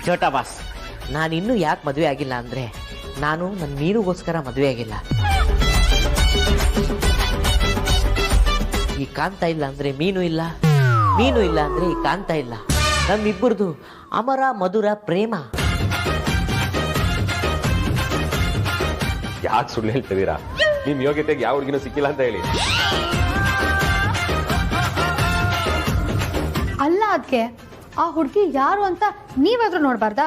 ಚೋಟಾ boss, ನಾನಿನ್ನೂ ಯಾಕೆ ಮದುವೆ ಆಗಿಲ್ಲ ಅಂದರೆ ನಾನು ನನ್ನ ಮೀನುಗೋಸ್ಕರ ಮದುವೆ ಆಗಿಲ್ಲ. ಈ ಕಾಂತ ಇಲ್ಲ ಅಂದರೆ ಮೀನು ಇಲ್ಲ, ಮೀನು ಇಲ್ಲ ಅಂದರೆ ಈ ಕಾಂತ ಇಲ್ಲ. ನಮ್ಮಿಬ್ಬರದು ಅಮರ ಮಧುರ ಪ್ರೇಮ. ಯಾಕೆ ಸುಳ್ಳು ಹೇಳ್ತಿದ್ದೀರಾ? ನಿಮ್ ಯೋಗ್ಯತೆಗೆ ಯಾವ ಹುಡುಗಿನೂ ಸಿಕ್ಕಿಲ್ಲ ಅಂತ ಹೇಳಿ. ಅಲ್ಲ, ಅದಕ್ಕೆ ಆ ಹುಡುಗಿ ಯಾರು ಅಂತ ನೀವಾದ್ರೂ ನೋಡ್ಬಾರ್ದಾ?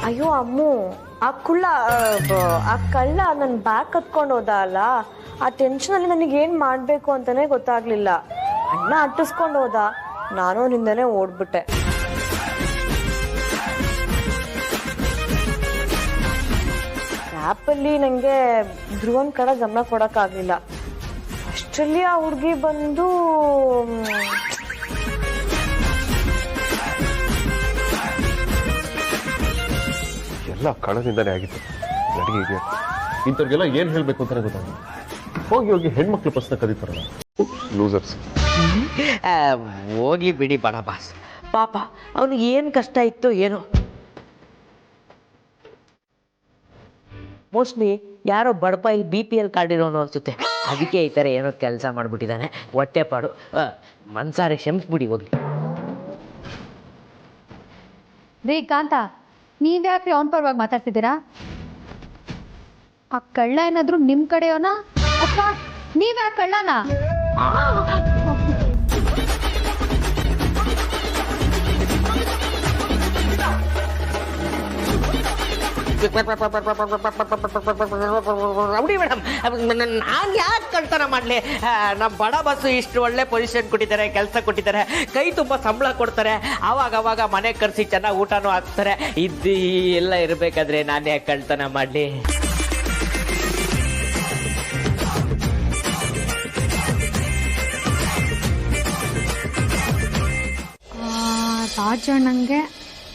ಅಯ್ಯೋ ಅಮ್ಮು, ಆ ಕಳ್ಳ ನನ್ನ ಬ್ಯಾಗ್ ಕತ್ಕೊಂಡು ಹೋದ ಅಲ್ಲ, ಆ ಟೆನ್ಷನಲ್ಲಿ ನನಗೆ ಏನು ಮಾಡಬೇಕು ಅಂತಾನೆ ಗೊತ್ತಾಗ್ಲಿಲ್ಲ. ಅಣ್ಣ ಅಟ್ಟಿಸ್ಕೊಂಡು ಹೋದ, ನಾನು ನಿಂದನೇ ಓಡ್ಬಿಟ್ಟೆ. ಆ್ಯಪಲ್ಲಿ ನನಗೆ ಧ್ರುವನ್ ಕಡೆ ಗಮನ ಕೊಡೋಕ್ಕಾಗಲಿಲ್ಲ. ಅಷ್ಟರಲ್ಲಿ ಆ ಹುಡುಗಿ ಬಂದು ಎಲ್ಲ ಕಣದಿಂದಾನೇ ಆಗಿತ್ತು. ನನಗೆ ಇದೆ ಇಂಥವ್ರಿಗೆಲ್ಲ ಏನ್ ಹೇಳ್ಬೇಕು ಅಂತಾನೆ ಗೊತ್ತಾಗ. ಹೋಗಿ ಹೋಗಿ ಹೆಣ್ಮಕ್ಳು ಪ್ರಶ್ನೆ ಕದೀತಾರಲ್ಲ, ಲೂಸರ್ಸ್. ಹೋಗ್ಲಿ ಬಿಡಿ ಬಡ ಬಾಸ್, ಪಾಪ ಅವನಿಗೆ ಏನು ಕಷ್ಟ ಇತ್ತು ಏನೋ. ಮೋಸ್ಟ್ಲಿ ಯಾರೋ ಬಡಪಾಯಿ BPL ಕಾರ್ಡ್ ಇರೋನು ಅನ್ಸುತ್ತೆ, ಅದಕ್ಕೆ ಈ ಥರ ಏನೋ ಕೆಲಸ ಮಾಡಿಬಿಟ್ಟಿದ್ದಾನೆ. ಹೊಟ್ಟೆಪಾಡು, ಮನ್ಸಾರೆ ಕ್ಷಮಿಸ್ಬಿಡಿ ಹೋಗ್ಲಿ. ರೀ ಕಾಂತ, ನೀವ್ಯಾಕ್ರಿ ಅವನ ಪರವಾಗಿ ಮಾತಾಡ್ತಿದ್ದೀರಾ? ಆ ಕಳ್ಳ ಏನಾದ್ರು ನಿಮ್ಮ ಕಡೆಯವನ ಅಥವಾ ನೀವ್ಯಾಕೆ ಕಳ್ಳನ? ರೌಡಿ ಮೇಡಮ್, ನಾನು ಯಾಕೆ ಕಳ್ತನ ಮಾಡಲಿ? ನಮ್ಮ ಬಡ ಬಸ್ಸು ಇಷ್ಟು ಒಳ್ಳೆ ಪೊಸಿಷನ್ ಕೊಟ್ಟಿದ್ದಾರೆ, ಕೆಲಸ ಕೊಟ್ಟಿದ್ದಾರೆ, ಕೈ ತುಂಬ ಸಂಬಳ ಕೊಡ್ತಾರೆ, ಆವಾಗ ಮನೆಗೆ ಕರೆಸಿ ಚೆನ್ನಾಗಿ ಊಟನೂ ಹಾಕ್ತಾರೆ. ಇದು ಎಲ್ಲ ಇರಬೇಕಾದ್ರೆ ನಾನು ಯಾಕೆ ಕಳ್ತನ ಮಾಡಲಿ? ರಾಜಣ್ಣಂಗೆ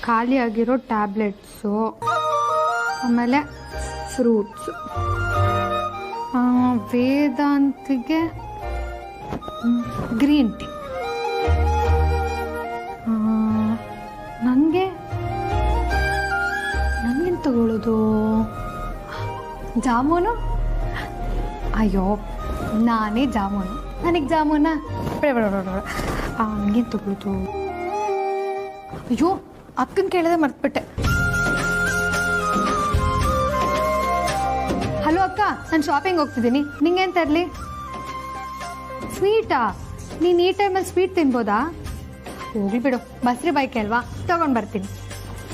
ಖಾಲಿಯಾಗಿರೋ ಟ್ಯಾಬ್ಲೆಟ್ಸು, ಆಮೇಲೆ ಫ್ರೂಟ್ಸು, ವೇದಾಂತಿಗೆ ಗ್ರೀನ್ ಟೀ, ನನಗೇನು ತಗೊಳ್ಳೋದು? ಜಾಮೂನು? ಅಯ್ಯೋ, ನಾನೇ ಜಾಮೂನು, ನನಗೆ ಜಾಮೂನ ನನಗೇನು ತಗೊಳ್ಳೋದು? ಅಯ್ಯೋ, ಅಕ್ಕನ ಕೇಳದೆ ಮರ್ತ್ಬಿಟ್ಟೆ. ಹಲೋ ಅಕ್ಕ, ನಾನು ಶಾಪಿಂಗ್ ಹೋಗ್ತಿದ್ದೀನಿ, ನಿಂಗೇನು ತರಲಿ? ಸ್ವೀಟಾ? ನೀನು ಈ ಟೈಮಲ್ಲಿ ಸ್ವೀಟ್ ತಿನ್ಬೋದಾ? ಹೋಗ್ಲಿ ಬಿಡು, ಬಸ್ರಿ ಬೈಕ್ ಅಲ್ವಾ, ತಗೊಂಡು ಬರ್ತೀನಿ.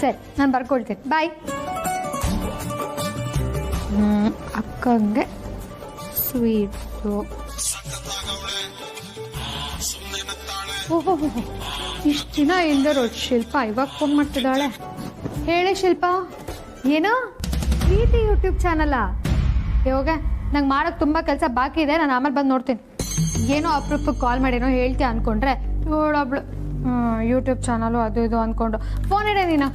ಸರಿ, ನಾನು ಬರ್ಕೊಳ್ತೀನಿ, ಬಾಯ್. ಅಕ್ಕಂಗೆ ಸ್ವೀಟ್ಸು. ಓಹೋ, ಇಷ್ಟು ದಿನ ಇಲ್ದಿರೋ ಶಿಲ್ಪ ಇವಾಗ ಫೋನ್ ಮಾಡ್ತಿದ್ದಾಳೆ. ಹೇಳಿ ಶಿಲ್ಪ, ಏನೋ ಪ್ರೀತಿ ಯೂಟ್ಯೂಬ್ ಚಾನಲ್ಲ? ಇವಾಗ ನಂಗೆ ಮಾಡೋಕ್ಕೆ ತುಂಬ ಕೆಲಸ ಬಾಕಿ ಇದೆ, ನಾನು ಆಮೇಲೆ ಬಂದು ನೋಡ್ತೀನಿ. ಏನೋ ಅಪ್ರೂಪಕ್ಕೆ ಕಾಲ್ ಮಾಡೇನೋ ಹೇಳ್ತೀಯ ಅಂದ್ಕೊಂಡ್ರೆ ನೋಡೊಬ್ಳು ಯೂಟ್ಯೂಬ್ ಚಾನಲು ಅದು ಇದು ಅಂದ್ಕೊಂಡು ಫೋನ್ ಇಡೇ ನೀನು.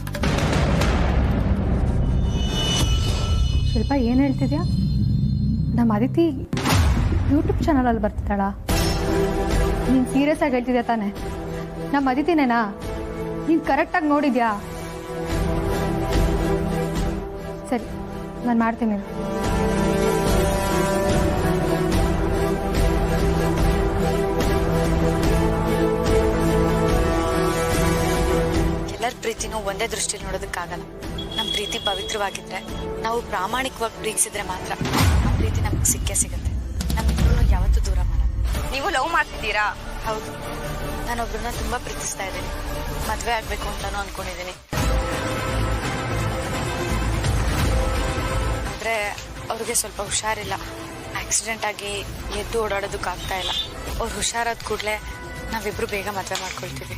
ಶಿಲ್ಪ, ಏನು ಹೇಳ್ತಿದ್ಯಾ? ನಮ್ಮ ಅದಿತಿ ಯೂಟ್ಯೂಬ್ ಚಾನಲಲ್ಲಿ ಬರ್ತಿದ್ದಾಳ? ನೀನು ಸೀರಿಯಸ್ ಆಗಿ ಹೇಳ್ತಿದ್ಯಾ ತಾನೆ? ನಮ್ಮ ಅದಿತಿನೇನಾ? ನೀನು ಕರೆಕ್ಟಾಗಿ ನೋಡಿದ್ಯಾ? ಸರಿ, ನಾನು ಮಾಡ್ತೀನಿ. ಎಲ್ಲರ ಪ್ರೀತಿನೂ ಒಂದೇ ದೃಷ್ಟಿಯಲ್ಲಿ ನೋಡೋದಕ್ಕಾಗಲ್ಲ. ನಮ್ಮ ಪ್ರೀತಿ ಪವಿತ್ರವಾಗಿದ್ರೆ, ನಾವು ಪ್ರಾಮಾಣಿಕವಾಗಿ ಪ್ರೀತಿಸಿದ್ರೆ ಮಾತ್ರ ಆ ಪ್ರೀತಿ ನಮ್ಗೆ ಸಿಕ್ಕೇ ಸಿಗುತ್ತೆ. ನಮ್ಮಿಬ್ಬರನ್ನು ಯಾವತ್ತೂ ದೂರ ಮಾಡಲ್ಲ. ನೀವು ಲವ್ ಮಾಡ್ತಿದ್ದೀರಾ? ಹೌದು, ನಾನೊಬ್ಬರನ್ನ ತುಂಬಾ ಪ್ರೀತಿಸ್ತಾ ಇದ್ದೀನಿ. ಮದುವೆ ಆಗ್ಬೇಕು ಅಂತಾನು ಅನ್ಕೊಂಡಿದ್ದೀನಿ. ಆದ್ರೆ ಅವ್ರಿಗೆ ಸ್ವಲ್ಪ ಹುಷಾರಿಲ್ಲ. ಆಕ್ಸಿಡೆಂಟ್ ಆಗಿ ಎದ್ದು ಓಡಾಡೋದಕ್ಕಾಗ್ತಾ ಇಲ್ಲ. ಅವ್ರು ಹುಷಾರಾದ ಕೂಡಲೇ ನಾವಿಬ್ರು ಬೇಗ ಮದುವೆ ಮಾಡ್ಕೊಳ್ತೀವಿ.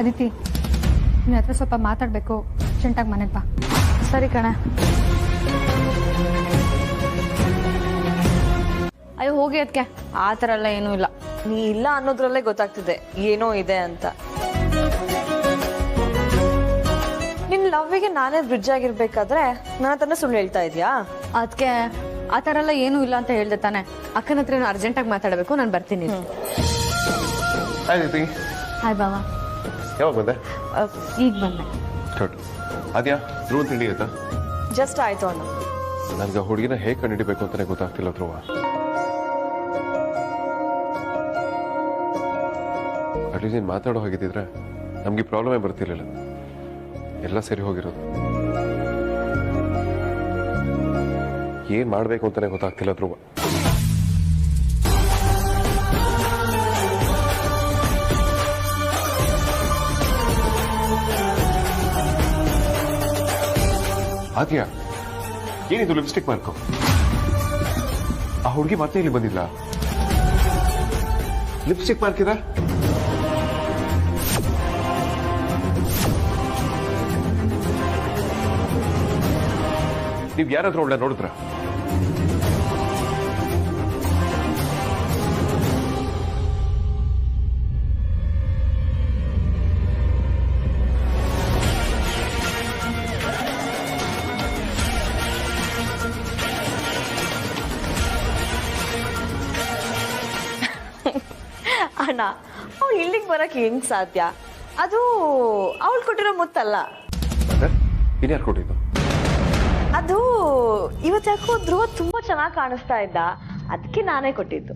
ಅದಿತಿ ನಿನ್ನ ಹತ್ರ ಸ್ವಲ್ಪ ಮಾತಾಡಬೇಕು, ಅರ್ಜೆಂಟಾಗಿ ಮನೆಗೆ ಬಾ. ಸರಿ ಕಣೆ. ಅಯ್ಯೋ ಹೋಗಿ ಅದಕ್ಕೆ, ಆ ಥರ ಎಲ್ಲ ಏನೂ ಇಲ್ಲ. ನೀ ಇಲ್ಲ ಅನ್ನೋದ್ರಲ್ಲೇ ಗೊತ್ತಾಗ್ತಿದೆ ಏನೋ ಇದೆ ಅಂತ. ನಿನ್ ಲವ್ವಿಗೆ ನಾನೇ ಬ್ರಿಡ್ಜ್ ಆಗಿರ್ಬೇಕಾದ್ರೆ ನನ್ನ ಹತ್ರನೇ ಸುಳ್ಳು ಹೇಳ್ತಾ ಇದೀಯಾ? ಅದಕ್ಕೆ ಆ ಥರ ಎಲ್ಲ ಏನೂ ಇಲ್ಲ ಅಂತ ಹೇಳ್ದೆ ತಾನೆ. ಅಕ್ಕನ ಹತ್ರ ಅರ್ಜೆಂಟಾಗಿ ಮಾತಾಡಬೇಕು, ನಾನು ಬರ್ತೀನಿ. ಹಾಯ್ ಬಾವ. ಯಾವಾಗ ಬಂದೆ? ಈಗ ಬಂದೆ. ಅದ್ಯಾ ಧ್ರುವ ತಿಂಡಿ ಆಯ್ತಾ? ಜಸ್ಟ್ ಆಯ್ತು ಅಣ್ಣ. ನನ್ಗೆ ಹುಡುಗಿನ ಹೇಗೆ ಕಂಡುಹಿಡಿಬೇಕು ಅಂತಾನೆ ಗೊತ್ತಾಗ್ತಿಲ್ಲ ಧ್ರುವ. ಅಟ್ಲೀಸ್ಟ್ ನೀನು ಮಾತಾಡೋ ಹಾಗಿದ್ದಿದ್ರೆ ನಮ್ಗೆ ಪ್ರಾಬ್ಲಮೇ ಬರ್ತಿರ್ಲಿಲ್ಲ. ಎಲ್ಲ ಸರಿ ಹೋಗಿರೋದು. ಏನ್ ಮಾಡ್ಬೇಕು ಅಂತಾನೆ ಗೊತ್ತಾಗ್ತಿಲ್ಲ ಧ್ರುವ. ಆದ್ಯಾ ಏನಿದು ಲಿಪ್ಸ್ಟಿಕ್ ಮಾರ್ಕು? ಆ ಹುಡುಗಿ ಮತ್ತೆ ಇಲ್ಲಿ ಬಂದಿಲ್ಲ. ಲಿಪ್ಸ್ಟಿಕ್ ಮಾರ್ಕ್ ಇದೆ. ನೀವ್ ಯಾರಾದ್ರೂ ಒಳ್ಳೆ ನೋಡಿದ್ರ? ಅಣ್ಣ ಅವ್ಳು ಇಲ್ಲಿಗೆ ಬರಕ್ ಹೆಂಗ್ ಸಾಧ್ಯ? ಅದು ಅವಳು ಕೊಟ್ಟಿರೋ ಮುತ್ತಲ್ಲ. ಇನ್ಯಾರು ಕೊಟ್ಟಿದ್ದು? ಅದು ಇವತ್ತು ಯಾಕೋ ಧ್ರುವ ತುಂಬಾ ಚೆನ್ನಾಗಿ ಕಾಣಿಸ್ತಾ ಇದ್ದ, ಅದಕ್ಕೆ ನಾನೇ ಕೊಟ್ಟಿದ್ದು.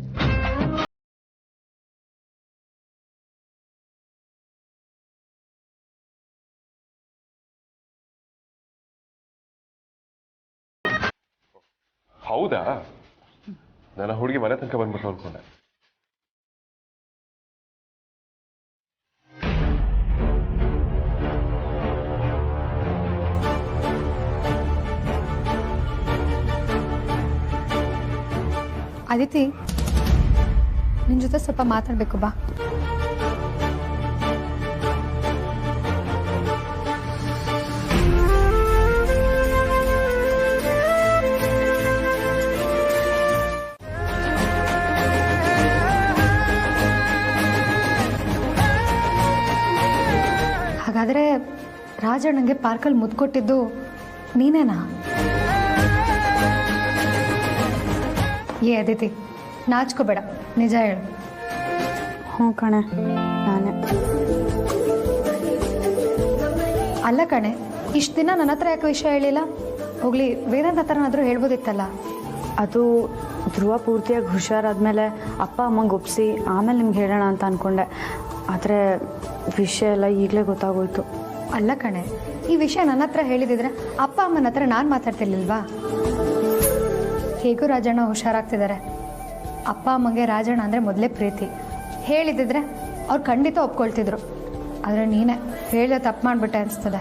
ಹೌದಾ? ನನ್ನ ಹುಡುಗಿ ಮನೆ ತನಕ ಬಂದ್ಬಿಟ್ಟು ಅನ್ಕೊಂಡೆ. ಅದಿತಿ ನಿನ್ನ ಜೊತೆ ಸ್ವಲ್ಪ ಮಾತಾಡಬೇಕು, ಬಾ. ಹಾಗಾದ್ರೆ ರಾಜಣ್ಣಂಗೆ ಪಾರ್ಕಲ್ಲಿ ಮುದ್ದು ಕೊಟ್ಟಿದ್ದು ನೀನೇನಾ? ಏ ಅದಿತಿ, ನಾಚ್ಕೋಬೇಡ, ನಿಜ ಹೇಳು. ಹ್ಞೂ ಕಣೆ, ನಾನೇ. ಅಲ್ಲ ಕಣೆ, ಇಷ್ಟು ದಿನ ನನ್ನ ಹತ್ರ ಯಾಕೆ ವಿಷಯ ಹೇಳಿಲ್ಲ? ಹೋಗ್ಲಿ, ವೇದಾಂತ ಹತ್ರನಾದ್ರೂ ಹೇಳ್ಬೋದಿತ್ತಲ್ಲ. ಅದು ಧ್ರುವ ಪೂರ್ತಿಯಾಗಿ ಹುಷಾರಾದ್ಮೇಲೆ ಅಪ್ಪ ಅಮ್ಮಂಗೆ ಒಪ್ಪಿಸಿ ಆಮೇಲೆ ನಿಮ್ಗೆ ಹೇಳೋಣ ಅಂತ ಅಂದ್ಕೊಂಡೆ. ಆದರೆ ವಿಷಯ ಎಲ್ಲ ಈಗಲೇ ಗೊತ್ತಾಗೋಯ್ತು. ಅಲ್ಲ ಕಣೆ, ಈ ವಿಷಯ ನನ್ನ ಹತ್ರ ಹೇಳಿದಿದ್ರೆ ಅಪ್ಪ ಅಮ್ಮನ ಹತ್ರ ನಾನು ಮಾತಾಡ್ತಿರ್ಲಿಲ್ವಾ? ಹೇಗೂ ರಾಜಣ್ಣ ಹುಷಾರಾಗ್ತಿದ್ದಾರೆ. ಅಪ್ಪ ಅಮ್ಮಂಗೆ ರಾಜಣ್ಣ ಅಂದರೆ ಮೊದಲೇ ಪ್ರೀತಿ. ಹೇಳಿದಿದ್ರೆ ಅವ್ರು ಖಂಡಿತ ಒಪ್ಕೊಳ್ತಿದ್ರು. ಆದರೆ ನೀನೇ ಹೇಳಿದೆ ತಪ್ಪು ಮಾಡಿಬಿಟ್ಟೆ ಅನಿಸ್ತದೆ.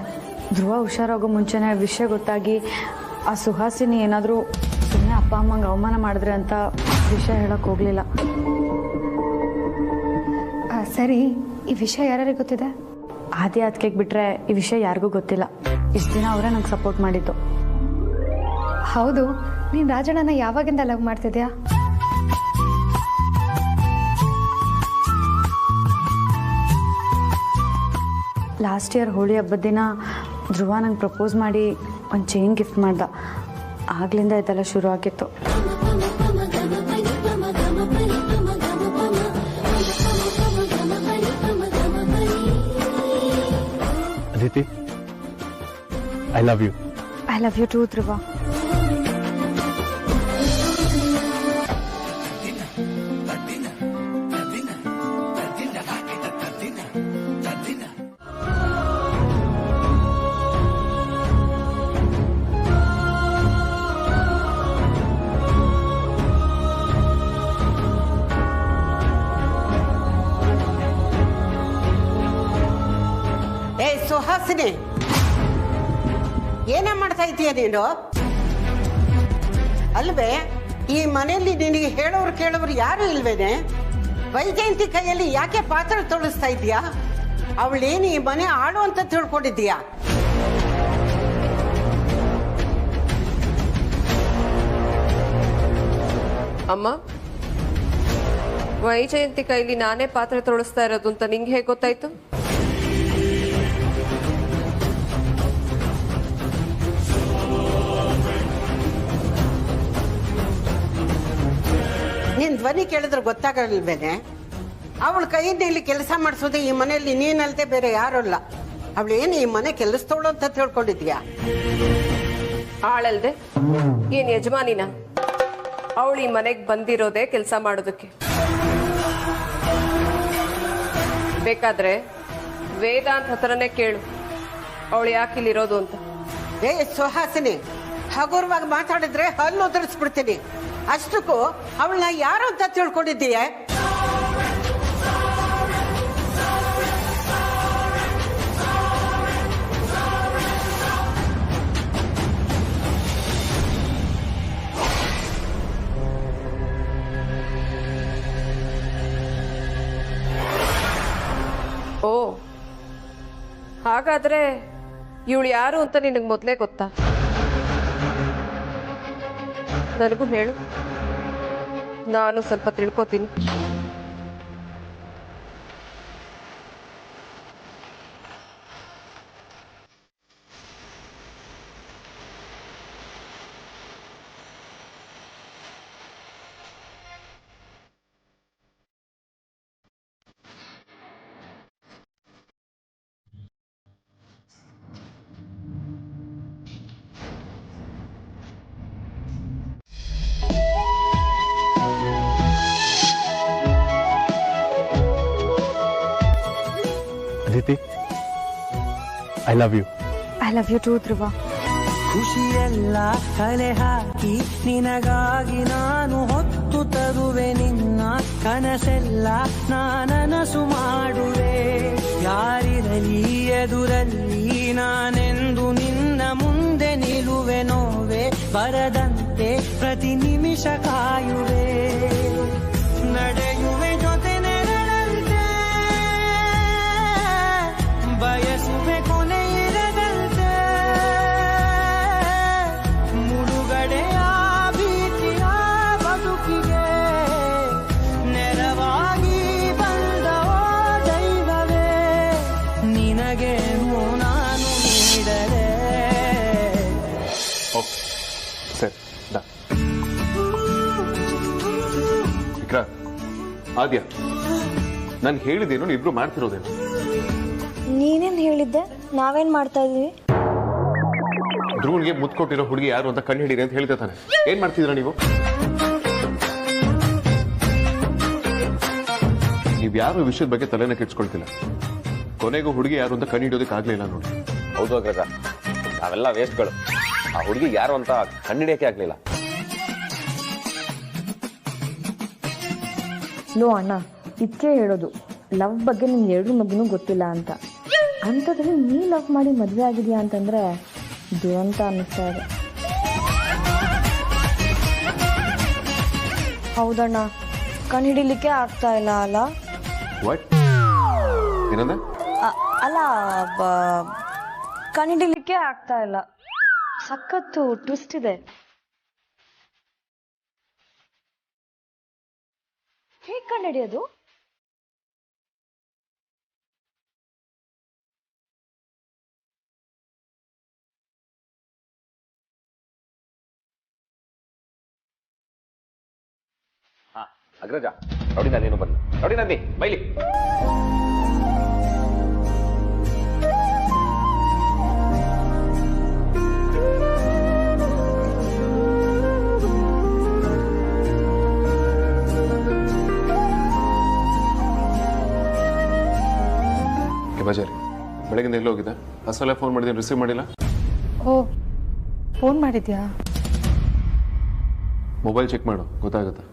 ಧ್ರುವ ಹುಷಾರಾಗೋ ಮುಂಚೆನೇ ವಿಷಯ ಗೊತ್ತಾಗಿ ಆ ಸುಹಾಸಿನಿ ಏನಾದರೂ ಸುಮ್ಮನೆ ಅಪ್ಪ ಅಮ್ಮಂಗೆ ಅವಮಾನ ಮಾಡಿದ್ರೆ ಅಂತ ವಿಷಯ ಹೇಳೋಕ್ಕೆ ಹೋಗಲಿಲ್ಲ. ಸರಿ, ಈ ವಿಷಯ ಯಾರ್ಯಾರಿಗೆ ಗೊತ್ತಿದೆ? ಆದಿ ಅದಕ್ಕೆ ಬಿಟ್ಟರೆ ಈ ವಿಷಯ ಯಾರಿಗೂ ಗೊತ್ತಿಲ್ಲ. ಇಷ್ಟು ದಿನ ಅವರೇ ನಂಗೆ ಸಪೋರ್ಟ್ ಮಾಡಿದ್ದು. ಹೌದು, ನೀನು ರಾಜಣ್ಣನ ಯಾವಾಗಿಂದ ಲವ್ ಮಾಡ್ತಿದ್ಯಾ? ಲಾಸ್ಟ್ ಇಯರ್ ಹೋಳಿ ಹಬ್ಬದ ದಿನ ಧ್ರುವ ನಂಗೆ ಪ್ರಪೋಸ್ ಮಾಡಿ ಒಂದು ಚೈನ್ ಗಿಫ್ಟ್ ಮಾಡ್ದ. ಆಗ್ಲಿಂದ ಇದೆಲ್ಲ ಶುರು ಆಗಿತ್ತು. Aditi, I love you. I love you too Dhruva. ಏ ಸುಹಾಸಿನಿ, ಏನೇ ಮಾಡ್ತಾ ಇದೀಯ ನೀನು? ಅಲ್ವೇ, ಈ ಮನೆಯಲ್ಲಿ ನಿನಗೆ ಹೇಳೋರು ಕೇಳೋರು ಯಾರು ಇಲ್ವೇನೆ? ವೈಜಯಂತಿ ಕೈಯಲ್ಲಿ ಯಾಕೆ ಪಾತ್ರೆ ತೊಳಿಸ್ತಾ ಇದೀಯಾ? ಅವಳೇನು ಈ ಮನೆ ಆಳು ಅಂತ ತಿಳ್ಕೊಂಡಿದ್ದೀಯಾ? ಅಮ್ಮ, ವೈಜಯಂತಿ ಕೈಲಿ ನಾನೇ ಪಾತ್ರೆ ತೊಳಸ್ತಾ ಇರೋದು ಅಂತ ನಿಂಗೆ ಹೇಗೆ ಗೊತ್ತಾಯ್ತು? ನಿನ್ ಧ್ವನಿ ಕೇಳಿದ್ರೆ ಗೊತ್ತಾಗಲ್ವೇನೆ? ಅವಳ ಕೈಯಿಂದ ಇಲ್ಲಿ ಕೆಲಸ ಮಾಡಿಸೋದು ಈ ಮನೆಯಲ್ಲಿ ನೀನಲ್ದೆ ಬೇರೆ ಯಾರು ಅಲ್ಲ. ಅವಳೇನು ಈ ಮನೆ ಕೆಲಸದವಳು ಅಂತ ತಿಳ್ಕೊಂಡಿದ್ಯಾ? ಆಳಲ್ದೆ ಏನ್ ಯಜಮಾನಿನ? ಅವಳು ಈ ಮನೆಗೆ ಬಂದಿರೋದೇ ಕೆಲಸ ಮಾಡೋದಕ್ಕೆ. ಬೇಕಾದ್ರೆ ವೇದಾಂತ್ ಹತ್ರನೇ ಕೇಳು ಅವಳು ಯಾಕೆ ಇಲ್ಲಿರೋದು ಅಂತ. ಏ ಸುಹಾಸಿನಿ, ಹಗುರವಾಗಿ ಮಾತಾಡಿದ್ರೆ ಹಲ್ಲು ಉದುರಿಸ್ಬಿಡ್ತೀನಿ. ಅಷ್ಟಕ್ಕೂ ಅವಳನ್ನ ಯಾರು ಅಂತ ತಿಳ್ಕೊಂಡಿದ್ದೀಯ? ಓ, ಹಾಗಾದ್ರೆ ಇವಳು ಯಾರು ಅಂತ ನಿನಗೆ ಮೊದಲೇ ಗೊತ್ತಾ? ನನಗೂ ಹೇಳು, ನಾನು ಸ್ವಲ್ಪ ತಿಳ್ಕೊತೀನಿ. Aditi, I love you. I love you too Dhruva. ಖುಷಿಯೆಲ್ಲ ಕಲೆ ಹಾಕಿ ನಿನಗಾಗಿ ನಾನು ಹೊತ್ತು ತರುವೆ. ನಿನ್ನ ಕನಸೆಲ್ಲ ನಾನನಸು ಮಾಡುವೆ. ಯಾರಿರಲಿ ಎದುರಲ್ಲಿ ನಾನೆಂದು ನಿನ್ನ ಮುಂದೆ ನಿಲ್ಲುವೆ. ನೋವೆ ಬರದಂತೆ ಪ್ರತಿ ನಿಮಿಷ ಕಾಯುವೆ. ನಡೆಯುವೆ ಜೊತೆ ನೆರಳಂತೆ, ಬಯಸುವೆ ಕೊನೆ ಇರದಂತೆ. ಮುಳುಗಡೆಯ ಭೀತಿಯ ಬದುಕಿಗೆ ನೆರವಾಗಿ ಬಂದ ದೈವವೇ, ನಿನಗೇನು ನಾನು ನೀಡಲೇ. ಓಕೆ ಸರಿ, ವಿಕ್ರ, ಆದ್ಯ, ನಾನು ಹೇಳಿದ್ದೇನು ಇಬ್ರು ಮಾಡ್ತಿರೋದೇನು? ನೀನೇನ್ ಹೇಳಿದ್ದೆ? ನಾವೇನ್ ಮಾಡ್ತಾ ಇದೀವಿ? ಧ್ರುವನ್ಗೆ ಮುತ್ತು ಕೊಟ್ಟಿರೋ ಹುಡುಗಿ ಯಾರು ಅಂತ ಕಂಡು ಹಿಡೀರಿ ಅಂತ ಹೇಳ್ತಾ ತಾನೆ. ಏನ್ ಮಾಡ್ತಿದ್ರ ನೀವು? ನೀವ್ ಯಾರು ವಿಷಯದ ಬಗ್ಗೆ ತಲೆನ ಕೆಡ್ಸ್ಕೊಳ್ತಿಲ್ಲ. ಕೊನೆಗೂ ಹುಡುಗಿ ಯಾರು ಅಂತ ಕಂಡು ಹಿಡಿಯೋದಕ್ಕೆ ಆಗ್ಲಿಲ್ಲ ನೋಡಿ. ಹೌದು ಅಗ್ರಜ, ನಾವೆಲ್ಲ ವೇಸ್ಟ್ಗಳು. ಆ ಹುಡುಗಿ ಯಾರು ಅಂತ ಕಂಡಿಡಿಯಕ್ಕೆ ಆಗ್ಲಿಲ್ಲ. ಲೋ ಅಣ್ಣ, ಇದಕ್ಕೆ ಹೇಳೋದು ಲವ್ ಬಗ್ಗೆ ನಿಮ್ಗೆ ಎರಡು ಮಗನೂ ಗೊತ್ತಿಲ್ಲ ಅಂತ. ಅಂಥದ್ರಲ್ಲಿ ನೀ ಲವ್ ಮಾಡಿ ಮದುವೆ ಆಗಿದ್ಯಾ ಅಂತಂದ್ರೆ ದುರಂತ ಅನ್ನಿಸ್ತಾ ಇದೆ. ಹೌದಣ್ಣ, ಕಂಡುಹಿಡಿಲಿಕ್ಕೆ ಆಗ್ತಾ ಇಲ್ಲ ಅಲ್ಲ? ವಾಟ್ ಏನಂದ? ಅಲ್ಲ, ಕಂಡುಹಿಡಿಲಿಕ್ಕೆ ಆಗ್ತಾ ಇಲ್ಲ. ಸಖತ್ತು ಟ್ವಿಸ್ಟ್ ಇದೆ. ಹೇಗೆ ಕಂಡುಹಿಡಿಯೋದು? ಅಗ್ರಜ, ನೋಡಿ ನಾನೇನು ಬರಲಿ. ನೋಡಿ ನಂದಿ ಬೈಲಿ. ಬಜಾರಿ ಬೆಳಗಿಂದ ಎಲ್ಲಿ ಹೋಗಿದ್ದೆ? ಅಸಲ ಫೋನ್ ಮಾಡಿದ್ದೀನಿ, ರಿಸೀವ್ ಮಾಡಿಲ್ಲ. ಓ, ಫೋನ್ ಮಾಡಿದ್ಯಾ? ಮೊಬೈಲ್ ಚೆಕ್ ಮಾಡು, ಗೊತ್ತಾಗುತ್ತೆ.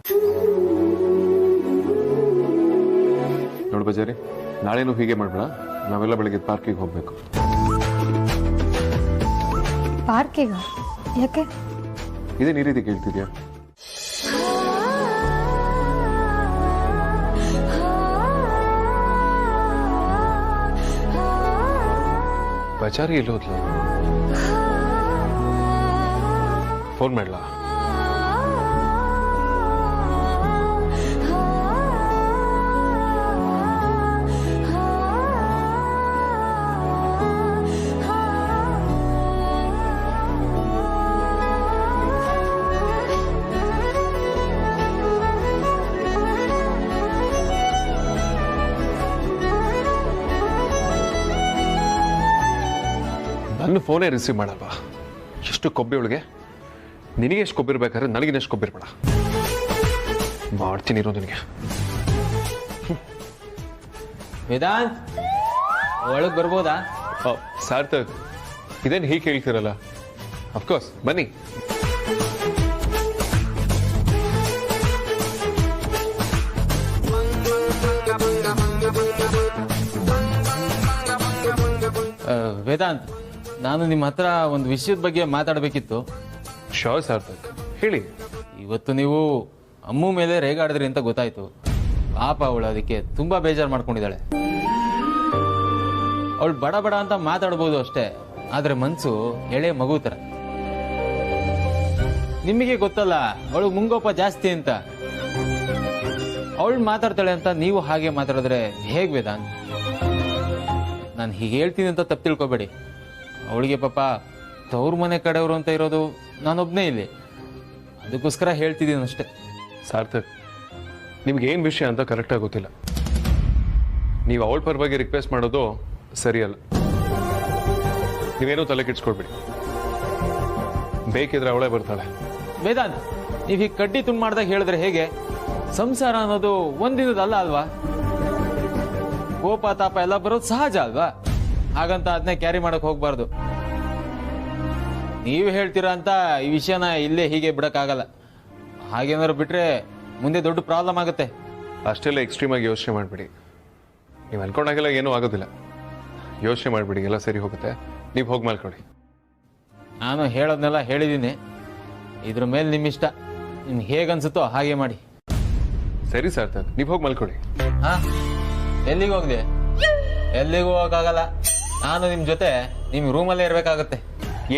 ನೋಡು ಬಜಾರಿ, ನಾಳೆನೂ ಹೀಗೆ ಮಾಡ್ಬೇಡ. ನಾವೆಲ್ಲ ಬೆಳಗ್ಗೆ ಪಾರ್ಕಿಗೆ ಹೋಗ್ಬೇಕು. ಪಾರ್ಕಿಗ? ಯಾಕೆ? ಇದೇನು ಈ ರೀತಿ ಕೇಳ್ತಿದ್ಯಾ? ಬಚಾರಿ ಎಲ್ಲಿ ಹೋದ್ಲು? ಫೋನ್ ಮಾಡ್ಲಾ? ನನ್ನ ಫೋನೇ ರಿಸೀವ್ ಮಾಡಲ್ವಾ? ಎಷ್ಟು ಕೊಬ್ಬಿ ಒಳಗೆ? ನಿನಗೆ ಎಷ್ಟು ಕೊಬ್ಬಿರ್ಬೇಕಾದ್ರೆ ನನಗಿನೆಷ್ಟು ಕೊಬ್ಬಿರ್ಬೇಡ. ಮಾಡ್ತೀನಿ ಇರೋ ನಿನಗೆ. ವೇದಾಂತ್, ಒಳಗೆ ಬರ್ಬೋದಾ? ಸಾರ್ಥಕ್, ಇದೇನು ಹೀಗೆ ಕೇಳ್ತಿರಲ್ಲ? ಅಫ್ಕೋರ್ಸ್ ಬನ್ನಿ. ವೇದಾಂತ್, ನಾನು ನಿಮ್ಮ ಹತ್ರ ಒಂದು ವಿಷಯದ ಬಗ್ಗೆ ಮಾತಾಡಬೇಕಿತ್ತು. ಶೋರ್ ಸಾರ್ಥಕ್, ಹೇಳಿ. ಇವತ್ತು ನೀವು ಅಮ್ಮು ಮೇಲೆ ರೇಗಾಡಿದ್ರಿ ಅಂತ ಗೊತ್ತಾಯ್ತು. ಪಾಪ ಅವಳು ಅದಕ್ಕೆ ತುಂಬಾ ಬೇಜಾರು ಮಾಡ್ಕೊಂಡಿದ್ದಾಳೆ. ಅವಳು ಬಡ ಬಡ ಅಂತ ಮಾತಾಡ್ಬೋದು ಅಷ್ಟೇ, ಆದ್ರೆ ಮನ್ಸು ಎಳೆ ಮಗು ಥರ. ನಿಮಗೆ ಗೊತ್ತಲ್ಲ ಅವಳು ಮುಂಗೋಪ ಜಾಸ್ತಿ ಅಂತ. ಅವಳು ಮಾತಾಡ್ತಾಳೆ ಅಂತ ನೀವು ಹಾಗೆ ಮಾತಾಡಿದ್ರೆ ಹೇಗ್ ವೇದಾಂತ್? ನಾನು ಹೀಗೆ ಹೇಳ್ತೀನಿ ಅಂತ ತಪ್ಪು ತಿಳ್ಕೊಬೇಡಿ. ಅವಳಿಗೆ ಪಾಪ ತವ್ರ ಮನೆ ಕಡೆಯವರು ಅಂತ ಇರೋದು ನಾನೊಬ್ಬನೇ ಇಲ್ಲಿ, ಅದಕ್ಕೋಸ್ಕರ ಹೇಳ್ತಿದ್ದೀನಿ ಅಷ್ಟೇ. ಸಾರ್ಥಕ್, ನಿಮ್ಗೆ ಏನು ವಿಷಯ ಅಂತ ಕರೆಕ್ಟಾಗಿ ಗೊತ್ತಿಲ್ಲ. ನೀವು ಅವಳ ಪರವಾಗಿ ರಿಕ್ವೆಸ್ಟ್ ಮಾಡೋದು ಸರಿಯಲ್ಲ. ನೀವೇನೂ ತಲೆ ಕೆಡ್ಸ್ಕೊಳ್ಬೇಡಿ. ಬೇಕಿದ್ರೆ ಅವಳೇ ಬರ್ತಾಳೆ. ವೇದಾಂತ್, ನೀವು ಹೀಗೆ ಕಡ್ಡಿ ತುಂಡು ಮಾಡ್ದಾಗ ಹೇಳಿದ್ರೆ ಹೇಗೆ? ಸಂಸಾರ ಅನ್ನೋದು ಒಂದಿನದಲ್ಲ ಅಲ್ವಾ? ಕೋಪ ತಾಪ ಎಲ್ಲ ಬರೋದು ಸಹಜ ಅಲ್ವಾ? ಹಾಗಂತ ಅದನ್ನೇ ಕ್ಯಾರಿ ಮಾಡಕ್ ಹೋಗ್ಬಾರ್ದು. ನೀವು ಹೇಳ್ತೀರಾ ಅಂತ ಈ ವಿಷಯನ ಇಲ್ಲೇ ಹೀಗೆ ಬಿಡಕ್ಕಾಗಲ್ಲ. ಹಾಗೇನಾದ್ರು ಬಿಟ್ರೆ ಮುಂದೆ ದೊಡ್ಡ ಪ್ರಾಬ್ಲಮ್ ಆಗುತ್ತೆ. ಅಷ್ಟೆಲ್ಲ ಎಕ್ಸ್ಟ್ರೀಮ್ ಆಗಿ ಯೋಚನೆ ಮಾಡಬೇಡಿ. ನೀವು ಅನ್ಕೊಂಡಾಗೆಲ್ಲ ಏನೂ ಆಗೋದಿಲ್ಲ. ಯೋಚನೆ ಮಾಡಬೇಡಿ, ಎಲ್ಲ ಸರಿ ಹೋಗುತ್ತೆ. ನೀವು ಹೋಗಿ ಮಾಡ್ಕೊಳ್ಳಿ. ನಾನು ಹೇಳೋದನ್ನೆಲ್ಲ ಹೇಳಿದ್ದೀನಿ. ಇದ್ರ ಮೇಲೆ ನಿಮ್ಮಿಷ್ಟ. ನಿಮ್ಗೆ ಹೇಗನ್ಸುತ್ತೋ ಹಾಗೆ ಮಾಡಿ. ಸರಿ ಸಾರ್ಥಕ್, ನೀವು ಹೋಗಿ ಮಲ್ಕೊಳ್ಳಿ. ಹಾ, ಎಲ್ಲಿಗೆ ಹೋಗ್ಲಿ? ಎಲ್ಲಿಗೂ ಹೋಗಕ್ಕಾಗಲ್ಲ. ನಾನು ನಿಮ್ ಜೊತೆ ನಿಮ್ ರೂಮಲ್ಲೇ ಇರ್ಬೇಕಾಗತ್ತೆ.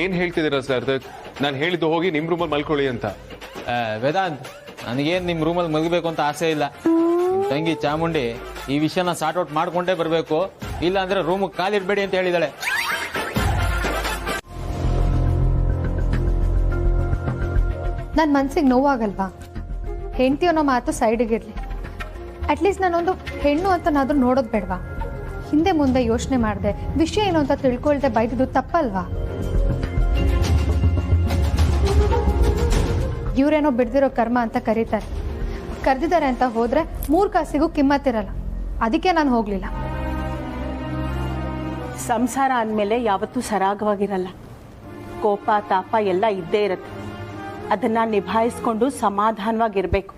ಏನ್ ಹೇಳ್ತಿದ್ದೀರಾ ಸಾರ್ಥಕ್? ನಾನು ಹೇಳಿದ್ದು ಹೋಗಿ ನಿಮ್ ರೂಮಲ್ಲಿ ಮಲ್ಕೊಳ್ಳಿ ಅಂತ. ವೇದಾಂತ್, ನನಗೇನ್ ನಿಮ್ ರೂಮಲ್ಲಿ ಮಲಗಬೇಕು ಅಂತ ಆಸೆ ಇಲ್ಲ. ನಿಮ್ ತಂಗಿ ಚಾಮುಂಡಿ ಈ ವಿಷಯನ ಸಾರ್ಟ್ ಔಟ್ ಮಾಡ್ಕೊಂಡೇ ಬರ್ಬೇಕು, ಇಲ್ಲ ಅಂದ್ರೆ ರೂಮ್ ಕಾಲಿಡ್ಬೇಡಿ ಅಂತ ಹೇಳಿದಾಳೆ. ನನ್ನ ಮನ್ಸಿಗೆ ನೋವಾಗಲ್ವಾ? ಹೆಂಡತಿ ಅನ್ನೋ ಮಾತು ಸೈಡಿಗಿರ್ಲಿ, ಅಟ್ಲೀಸ್ಟ್ ನಾನೊಂದು ಹೆಣ್ಣು ಅಂತನಾದ್ರೂ ನೋಡೋದು ಬೇಡವಾ? ಹಿಂದೆ ಮುಂದೆ ಯೋಚನೆ ಮಾಡಿದೆ, ವಿಷಯ ಏನು ಅಂತ ತಿಳ್ಕೊಳ್ದೆ ಬೈದಿದ್ದು ತಪ್ಪಲ್ವಾ? ಇವರೇನೋ ಬಿಡ್ದಿರೋ ಕರ್ಮ ಅಂತ ಕರೀತಾರೆ. ಕರೆದಿದ್ದಾರೆ ಅಂತ ಹೋದ್ರೆ 3 ಕಾಸಿಗೂ ಕಿಮ್ಮತ್ತಿರಲ್ಲ. ಅದಕ್ಕೆ ನಾನು ಹೋಗ್ಲಿಲ್ಲ. ಸಂಸಾರ ಅಂದಮೇಲೆ ಯಾವತ್ತೂ ಸರಾಗವಾಗಿರಲ್ಲ. ಕೋಪ ತಾಪ ಎಲ್ಲ ಇದ್ದೇ ಇರುತ್ತೆ. ಅದನ್ನ ನಿಭಾಯಿಸ್ಕೊಂಡು ಸಮಾಧಾನವಾಗಿರ್ಬೇಕು.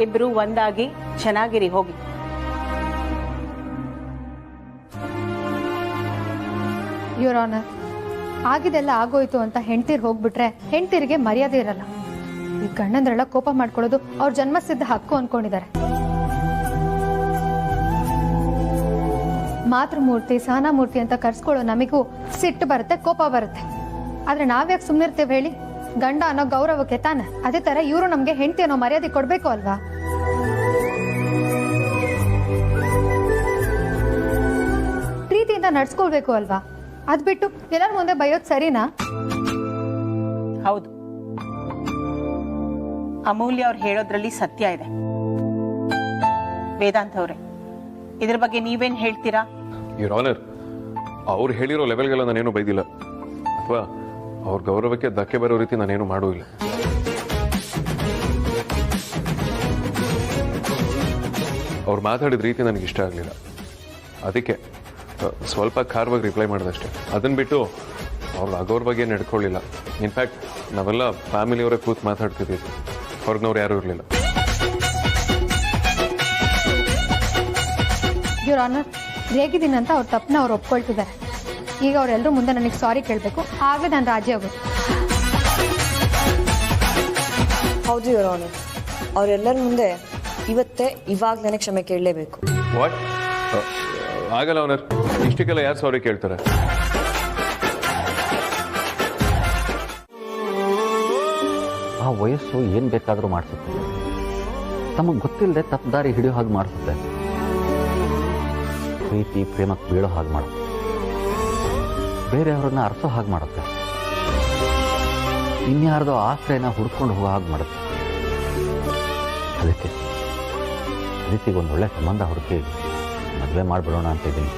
ಇಬ್ರು ಒಂದಾಗಿ ಚೆನ್ನಾಗಿರಿ. ಹೋಗಿ. ಯುವರ್ ಆನರ್, ಆಗಿದೆಲ್ಲ ಆಗೋಯ್ತು ಅಂತ ಹೆಂಡ್ತೀರ್ ಹೋಗ್ಬಿಟ್ರೆ ಹೆಂಡ್ತೀರಿಗೆ ಮರ್ಯಾದೆ ಇರಲ್ಲ. ಈ ಗಂಡಂದ್ರೆಲ್ಲ ಕೋಪ ಮಾಡ್ಕೊಳ್ಳೋದು ಅವ್ರ ಜನ್ಮಸಿದ್ಧ ಹಕ್ಕು ಅನ್ಕೊಂಡಿದ್ದಾರೆ. ಮಾತೃಮೂರ್ತಿ ಸಹನಾಮೂರ್ತಿ ಅಂತ ಕರ್ಸ್ಕೊಳ್ಳೋ ನಮಗೂ ಸಿಟ್ಟು ಬರುತ್ತೆ, ಕೋಪ ಬರುತ್ತೆ. ಆದ್ರೆ ನಾವ್ಯಾಕೆ ಸುಮ್ಮನಿರ್ತೇವೆ ಹೇಳಿ? ಗಂಡ ಅನ್ನೋ ಗೌರವಕ್ಕೆ ತಾನೆ. ಅದೇ ತರ ಇವರು ನಮ್ಗೆ ಹೆಂಡತಿ ಅನ್ನೋ ಮರ್ಯಾದೆ ಕೊಡ್ಬೇಕು ಅಲ್ವಾ? ಪ್ರೀತಿಯಿಂದ ನಡ್ಸ್ಕೊಳ್ಬೇಕು ಅಲ್ವಾ? ಅದ್ ಬಿಟ್ಟು ಎಲ್ಲರ ಮುಂದೆ ಬೈಯೋದ್ ಸರಿನಾ? ಹೌದು, ಅಮೂಲ್ಯ ಅವ್ರು ಹೇಳೋದ್ರಲ್ಲಿ ಸತ್ಯ ಇದೆ. ವೇದಾಂತ್ ಅವರೇ, ಇದ್ರ ಬಗ್ಗೆ ನೀವೇನ್ ಹೇಳ್ತೀರಾ? ಯುವರ್ ಆನರ್, ಅವ್ರು ಹೇಳಿರೋ ಲೆವೆಲ್ಗೆಲ್ಲ ನಾನೇನು ಬೈದಿಲ್ಲ, ಅಥವಾ ಅವ್ರ ಗೌರವಕ್ಕೆ ಧಕ್ಕೆ ಬರೋ ರೀತಿ ನಾನೇನು ಮಾಡೂ ಇಲ್ಲ. ಅವ್ರು ಮಾತಾಡಿದ ರೀತಿ ನನಗೆ ಇಷ್ಟ ಆಗಲಿಲ್ಲ. ಅದಕ್ಕೆ ಸ್ವಲ್ಪ ಖಾರವಾಗಿ ರಿಪ್ಲೈ ಮಾಡಿದಷ್ಟೇ. ಅದನ್ನು ಬಿಟ್ಟು ಅವ್ರಿಗೆ ಆಗೋರ ಬಗ್ಗೆ ನಡ್ಕೊಳ್ಳಿಲ್ಲ. ಇನ್ಫ್ಯಾಕ್ಟ್ ನಾವೆಲ್ಲ ಫ್ಯಾಮಿಲಿಯವರೇ ಕೂತು ಮಾತಾಡ್ತಿದ್ದೀವಿ, ಹೊರಗಿನವ್ರು ಯಾರೂ ಇರಲಿಲ್ಲ. ಯುವರ್ ಆನರ್, ರೇಗಿದ್ದೀನಿ ಅಂತ ಅವ್ರ ತಪ್ಪನ್ನ ಅವ್ರು ಒಪ್ಕೊಳ್ತಿದ್ದಾರೆ. ಈಗ ಅವರೆಲ್ಲರೂ ಮುಂದೆ ನನಗೆ ಸಾರಿ ಕೇಳಬೇಕು, ಆಗಲೇ ನಾನು ರಾಜ್ಯ ಆಗೋದು. ಹೌದು ಯುವರ್ ಆನರ್, ಅವರೆಲ್ಲರ ಮುಂದೆ ಇವಾಗಲೇ ಕ್ಷಮೆ ಕೇಳಲೇಬೇಕು. ವಾಟ್? ಆಗಲ್ಲ ಆನರ್, ಇಷ್ಟಕ್ಕೆಲ್ಲ ಯಾರು ಸಾರಿ ಕೇಳ್ತಾರೆ? ಆ ವಯಸ್ಸು ಏನು ಬೇಕಾದರೂ ಮಾಡಿಸುತ್ತೆ. ತಮಗೆ ಗೊತ್ತಿಲ್ಲದೆ ತಪ್ಪು ದಾರಿ ಹಿಡಿಯೋ ಹಾಗೆ ಮಾಡಿಸುತ್ತೆ. ಪ್ರೀತಿ ಪ್ರೇಮಕ್ಕೆ ಬೀಳೋ ಹಾಗೆ ಮಾಡುತ್ತೆ. ಬೇರೆಯವ್ರನ್ನ ಅರ್ಸೋ ಹಾಗೆ ಮಾಡುತ್ತೆ. ಇನ್ಯಾರ್ದೋ ಆಶ್ರಯನ ಹುಡ್ಕೊಂಡು ಹೋಗೋ ಹಾಗೆ ಮಾಡುತ್ತೆ. ಅದಕ್ಕೆ ಅದಿತಿಗೊಂದು ಒಳ್ಳೆ ಸಂಬಂಧ ಹುಡುಕಿ ಮದುವೆ ಮಾಡಿಬಿಡೋಣ ಅಂತ ಇದ್ದೀನಿ.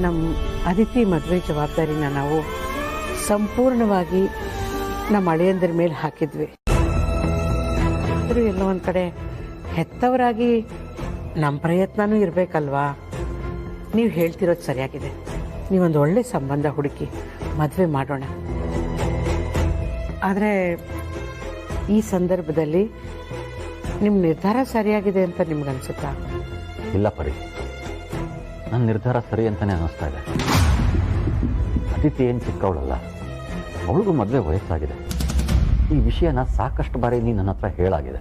ನಮ್ಮ ಅದಿತಿ ಮದುವೆ ಜವಾಬ್ದಾರಿನ ನಾವು ಸಂಪೂರ್ಣವಾಗಿ ನಮ್ಮ ಅಳಿಯಂದ್ರ ಮೇಲೆ ಹಾಕಿದ್ವಿ. ಆದರೂ ಎಲ್ಲೋ ಒಂದು ಕಡೆ ಹೆತ್ತವರಾಗಿ ನಮ್ಮ ಪ್ರಯತ್ನನೂ ಇರಬೇಕಲ್ವಾ? ನೀವು ಹೇಳ್ತಿರೋದು ಸರಿಯಾಗಿದೆ. ನೀವೊಂದು ಒಳ್ಳೆ ಸಂಬಂಧ ಹುಡುಕಿ ಮದುವೆ ಮಾಡೋಣ. ಆದರೆ ಈ ಸಂದರ್ಭದಲ್ಲಿ ನಿಮ್ಮ ನಿರ್ಧಾರ ಸರಿಯಾಗಿದೆ ಅಂತ ನಿಮ್ಗನ್ಸುತ್ತಾ? ಇಲ್ಲ ಪರಿ, ನನ್ನ ನಿರ್ಧಾರ ಸರಿ ಅಂತಲೇ ಅನ್ನಿಸ್ತಾ ಇದೆ. ಅದಿತಿ ಏನು ಚಿಕ್ಕವಳಲ್ಲ, ಅವಳಿಗೂ ಮದುವೆ ವಯಸ್ಸಾಗಿದೆ. ಈ ವಿಷಯನ ಸಾಕಷ್ಟು ಬಾರಿ ನೀನು ನನ್ನ ಹತ್ರ ಹೇಳಾಗಿದೆ.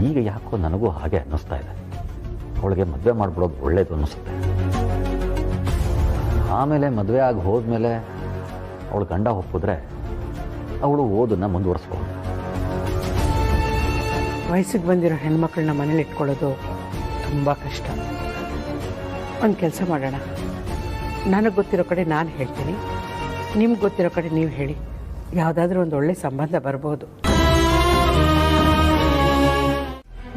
ಈಗ ಯಾಕೋ ನನಗೂ ಹಾಗೆ ಅನ್ನಿಸ್ತಾ ಇದೆ. ಅವಳಿಗೆ ಮದುವೆ ಮಾಡಿಬಿಡೋದು ಒಳ್ಳೇದು ಅನ್ನಿಸುತ್ತೆ. ಆಮೇಲೆ ಮದುವೆ ಆಗಿ ಹೋದ್ಮೇಲೆ ಅವಳು ಗಂಡ ಒಪ್ಪಿದ್ರೆ ಅವಳು ಓದನ್ನ ಮುಂದುವರಿಸ್ಬೋದು. ವಯಸ್ಸಿಗೆ ಬಂದಿರೋ ಹೆಣ್ಮಕ್ಳನ್ನ ಮನೇಲಿ ಇಟ್ಕೊಳ್ಳೋದು ತುಂಬ ಕಷ್ಟ. ಒಂದು ಕೆಲಸ ಮಾಡೋಣ, ನನಗೆ ಗೊತ್ತಿರೋ ಕಡೆ ನಾನು ಹೇಳ್ತೀನಿ, ನಿಮ್ಗೆ ಗೊತ್ತಿರೋ ಕಡೆ ನೀವು ಹೇಳಿ. ಯಾವುದಾದ್ರೂ ಒಂದು ಒಳ್ಳೆ ಸಂಬಂಧ ಬರ್ಬೋದು.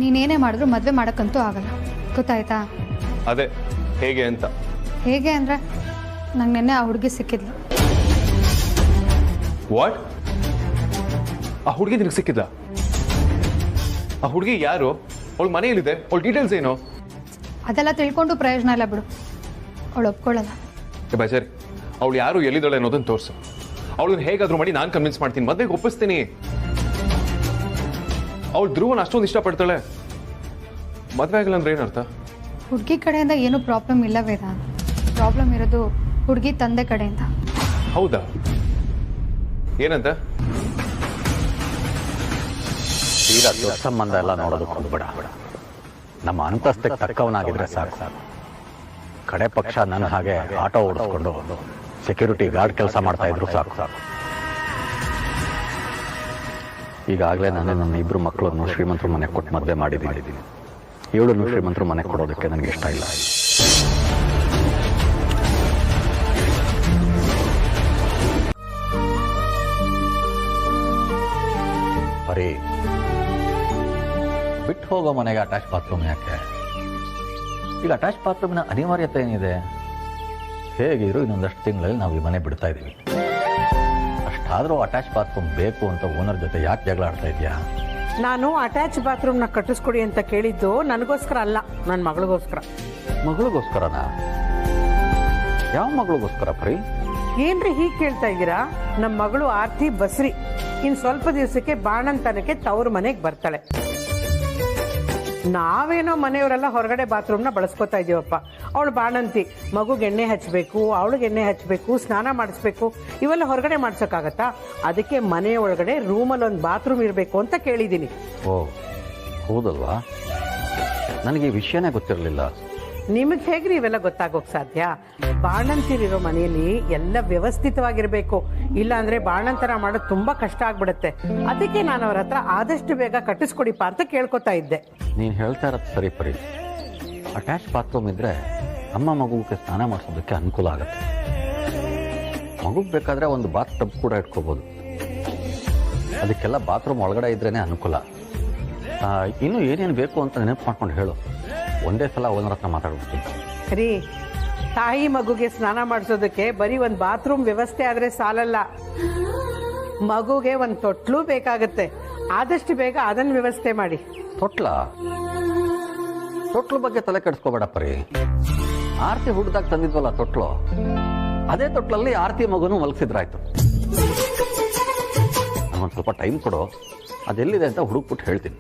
ನೀನೇನೇ ಮಾಡಿದ್ರು ಮದುವೆ ಮಾಡೋಕ್ಕಂತೂ ಆಗಲ್ಲ, ಗೊತ್ತಾಯ್ತಾ? ಅದೇ ಹೇಗೆ ಅಂತ. ಹೇಗೆ ಅಂದರೆ ನಂಗೆ ನೆನ್ನೆ ಆ ಹುಡುಗಿ ಸಿಕ್ಕಿದ್ಲು. ವಾಟ್? ಆ ಹುಡುಗಿ ನಿನಗೆ ಸಿಕ್ಕಿದ್ದ? ಆ ಹುಡುಗಿ ಯಾರು? ಅವಳ ಮನೆಯಲ್ಲಿದೆ? ಅವಳ ಡೀಟೇಲ್ಸ್ ಏನು? ಅದೆಲ್ಲ ತಿಳ್ಕೊಂಡು ಪ್ರಯೋಜನ ಇಲ್ಲ ಬಿಡು, ಅವಳು ಒಪ್ಕೊಳ್ಳಲ್ಲ. ಬಜಾರಿ, ಅವಳು ಯಾರು, ಎಲ್ಲಿದ್ದಾಳೆ ಅನ್ನೋದನ್ನ ತೋರಿಸು. ಅವಳನ್ನ ಹೇಗಾದ್ರೂ ಮಾಡಿ ನಾನು ಕನ್ವಿನ್ಸ್ ಮಾಡ್ತೀನಿ, ಮದುವೆಗೆ ಒಪ್ಪಿಸ್ತೀನಿ. ಅವಳು ಧ್ರುವನ ಅಷ್ಟೊಂದು ಇಷ್ಟಪಡ್ತಾಳೆ, ಮದುವೆ ಆಗಿಲ್ಲ ಅಂದ್ರೆ ಏನರ್ಥ? ಹುಡುಗಿ ಕಡೆಯಿಂದ ಏನೂ ಪ್ರಾಬ್ಲಮ್ ಇಲ್ಲ ವೇದ. ಪ್ರಾಬ್ಲಮ್ ಇರೋದು ಹುಡುಗಿ ತಂದೆ ಕಡೆಯಿಂದ. ಹೌದಾ? ಏನಂತ? ತೀರಾ ದೊಡ್ಡ ಸಂಬಂಧ ಎಲ್ಲ ನೋಡೋದಕ್ಕೆ ಹೋಗ್ಬೇಡ. ನಮ್ಮ ಅಂತಸ್ತಿಗೆ ತಕ್ಕವನಾಗಿದ್ರೆ ಸಾಕು. ಕಡೆ ಪಕ್ಷ ನನ್ನ ಹಾಗೆ ಆಟೋ ಓಡಿಸ್ಕೊಂಡು ಸೆಕ್ಯೂರಿಟಿ ಗಾರ್ಡ್ ಕೆಲಸ ಮಾಡ್ತಾ ಇದ್ರು ಸಾಕು. ಈಗಾಗಲೇ ನಾನು ನನ್ನ ಇಬ್ಬರು ಮಕ್ಕಳನ್ನು ಶ್ರೀಮಂತರ ಮನೆಗೆ ಕೊಟ್ಟು ಮದುವೆ ಮಾಡಿದ್ದೀನಿ. ಇವಳನ್ನು ಶ್ರೀಮಂತರ ಮನೆಗೆ ಕೊಡೋದಕ್ಕೆ ನನಗೆ ಇಷ್ಟ ಇಲ್ಲ. ಬರೀ ಬಿಟ್ಟು ಹೋಗೋ ಮನೆಗೆ ಅಟ್ಯಾಚ್ ಬಾತ್ರೂಮ್ ಯಾಕೆ? ಈಗ ಅಟ್ಯಾಚ್ ಬಾತ್ರೂಮ್ನ ಅನಿವಾರ್ಯತೆ ಏನಿದೆ? ಹೇಗಿದ್ರು ಇನ್ನೊಂದಷ್ಟು ತಿಂಗಳಲ್ಲಿ ನಾವು ಈ ಮನೆ ಬಿಡ್ತಾ ಇದ್ದೀವಿ. ಅಷ್ಟಾದರೂ ಅಟ್ಯಾಚ್ ಬಾತ್ರೂಮ್ ಬೇಕು ಅಂತ ಓನರ್ ಜೊತೆ ಯಾಕೆ ಜಗಳ ಆಡ್ತಾ ಇದೆಯಾ? ನಾನು ಅಟ್ಯಾಚ್ ಬಾತ್ರೂಮ್ನ ಕಟ್ಟಿಸ್ಕೊಡಿ ಅಂತ ಕೇಳಿದ್ದು ನನಗೋಸ್ಕರ ಅಲ್ಲ, ನನ್ನ ಮಗಳಿಗೋಸ್ಕರ. ಮಗಳಿಗೋಸ್ಕರನಾ? ಯಾವ ಮಗಳಿಗೋಸ್ಕರ ಪ್ರೀ? ಏನ್ರಿ ಹೀಗೆ ಕೇಳ್ತಾ ಇದ್ದೀರಾ? ನಮ್ಮ ಮಗಳು ಆರ್ತಿ ಬಸ್ರಿ ಇನ್ನು ಸ್ವಲ್ಪ ದಿವಸಕ್ಕೆ ಬಾಣಂತನಕ್ಕೆ ತವ್ರ ಮನೆಗೆ ಬರ್ತಾಳೆ. ನಾವೇನೋ ಮನೆಯವರೆಲ್ಲ ಹೊರಗಡೆ ಬಾತ್ರೂಮ್ನ ಬಳಸ್ಕೊತಾ ಇದೀವಪ್ಪ. ಅವಳು ಬಾಣಂತಿ, ಮಗುಗೆ ಎಣ್ಣೆ ಹಚ್ಚಬೇಕು, ಅವಳಿಗೆ ಎಣ್ಣೆ ಹಚ್ಚಬೇಕು, ಸ್ನಾನ ಮಾಡಿಸ್ಬೇಕು, ಇವೆಲ್ಲ ಹೊರಗಡೆ ಮಾಡ್ಸೋಕ್ಕಾಗತ್ತಾ? ಅದಕ್ಕೆ ಮನೆ ಒಳಗಡೆ ರೂಮಲ್ಲಿ ಒಂದು ಬಾತ್ರೂಮ್ ಇರಬೇಕು ಅಂತ ಕೇಳಿದ್ದೀನಿ. ಓ ಹೌದಲ್ವಾ? ನನಗೆ ಈ ವಿಷಯನೇ ಗೊತ್ತಿರಲಿಲ್ಲ. ನಿಮಗೆ ಹೇಗ್ರಿ ಇವೆಲ್ಲ ಗೊತ್ತಾಗೋಕ್ ಸಾಧ್ಯ? ಬಾಣಂತಿರಿರೋ ಮನೆಯಲ್ಲಿ ಎಲ್ಲ ವ್ಯವಸ್ಥಿತವಾಗಿರ್ಬೇಕು, ಇಲ್ಲ ಅಂದ್ರೆ ಬಾಣಂತರ ಮಾಡೋದು ತುಂಬಾ ಕಷ್ಟ ಆಗ್ಬಿಡುತ್ತೆ. ಅದಕ್ಕೆ ನಾನು ಅವ್ರ ಹತ್ರ ಆದಷ್ಟು ಬೇಗ ಕಟ್ಟಿಸ್ಕೊಡಿಪ್ಪ ಅಂತ ಕೇಳ್ಕೊತಾ ಇದ್ದೆ. ನೀನು ಹೇಳ್ತಾ ಇರೋದು ಸರಿ ಪರಿ. ಅಟ್ಯಾಚ್ ಬಾತ್ರೂಮ್ ಇದ್ರೆ ಅಮ್ಮ ಮಗುಗೆ ಸ್ನಾನ ಮಾಡಿಸೋದಕ್ಕೆ ಅನುಕೂಲ ಆಗುತ್ತೆ. ಮಗುಗೆ ಬೇಕಾದ್ರೆ ಒಂದು ಬಾತ್ ಟಬ್ ಕೂಡ ಇಟ್ಕೋಬಹುದು. ಅದಕ್ಕೆಲ್ಲ ಬಾತ್ರೂಮ್ ಒಳಗಡೆ ಇದ್ರೇನೆ ಅನುಕೂಲ. ಇನ್ನು ಏನೇನು ಬೇಕು ಅಂತ ನೆನಪು ಮಾಡ್ಕೊಂಡು ಹೇಳು, ಒಂದೇ ಸಲ ಓನರ್ ಹತ್ರ ಮಾತಾಡ್ಬಿಡ್ತೀನಿ. ರೀ, ತಾಯಿ ಮಗುಗೆ ಸ್ನಾನ ಮಾಡಿಸೋದಕ್ಕೆ ಬರೀ ಒಂದು ಬಾತ್ರೂಮ್ ವ್ಯವಸ್ಥೆ ಆದ್ರೆ ಸಾಲಲ್ಲ, ಮಗುಗೆ ಒಂದು ತೊಟ್ಲು ಬೇಕಾಗತ್ತೆ. ಆದಷ್ಟು ಬೇಗ ಅದನ್ನ ವ್ಯವಸ್ಥೆ ಮಾಡಿ. ತೊಟ್ಲು ಬಗ್ಗೆ ತಲೆ ಕೆಡಿಸ್ಕೋಬೇಡ ಪರಿ. ಆರ್ತಿ ಹುಡ್ದಾಗ ತಂದಿದ್ವಲ್ಲ ತೊಟ್ಲು, ಅದೇ ತೊಟ್ಲಲ್ಲಿ ಆರ್ತಿ ಮಗುನು ಮಲಗಿಸಿದ್ರಾಯ್ತು. ನನಗೊಂದು ಸ್ವಲ್ಪ ಟೈಮ್ ಕೊಡು, ಅದೆಲ್ಲಿದೆ ಅಂತ ಹುಡುಕ್ಬಿಟ್ಟು ಹೇಳ್ತೀನಿ.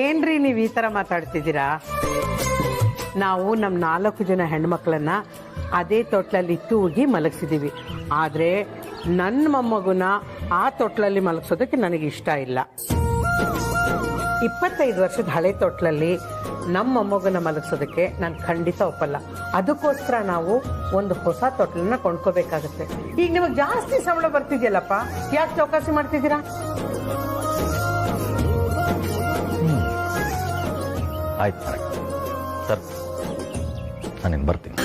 ಏನ್ರಿ ನೀವು ಈ ತರ ಮಾತಾಡ್ತಿದ್ದೀರಾ? ನಾವು ನಮ್ಮ 4 ಜನ ಹೆಣ್ಮಕ್ಳನ್ನ ಅದೇ ತೊಟ್ಲಲ್ಲಿ ತೂಗಿ ಮಲಗಿಸಿದೀವಿ. ಆದ್ರೆ ನನ್ನ ಮೊಮ್ಮಗುನ ಆ ತೊಟ್ಲಲ್ಲಿ ಮಲಗಿಸೋದಕ್ಕೆ ನನಗೆ ಇಷ್ಟ ಇಲ್ಲ. 25 ವರ್ಷದ ಹಳೆ ತೊಟ್ಲಲ್ಲಿ ನಮ್ಮ ಮೊಮ್ಮಗನ ಮಲಗಿಸೋದಕ್ಕೆ ನಾನು ಖಂಡಿತ ಒಪ್ಪಲ್ಲ. ಅದಕ್ಕೋಸ್ಕರ ನಾವು ಒಂದು ಹೊಸ ತೊಟ್ಲನ್ನ ಕೊಂಡ್ಕೋಬೇಕಾಗತ್ತೆ. ಈಗ ನಿಮಗೆ ಜಾಸ್ತಿ ಸಂಬಳ ಬರ್ತಿದ್ಯಲ್ಲಪ್ಪ, ಯಾಕೆ ಚೌಕಾಸಿ ಮಾಡ್ತಿದ್ದೀರಾ? ಆಯ್ತು ಸರ್, ನಾನಿನ್ನು ಬರ್ತೀನಿ.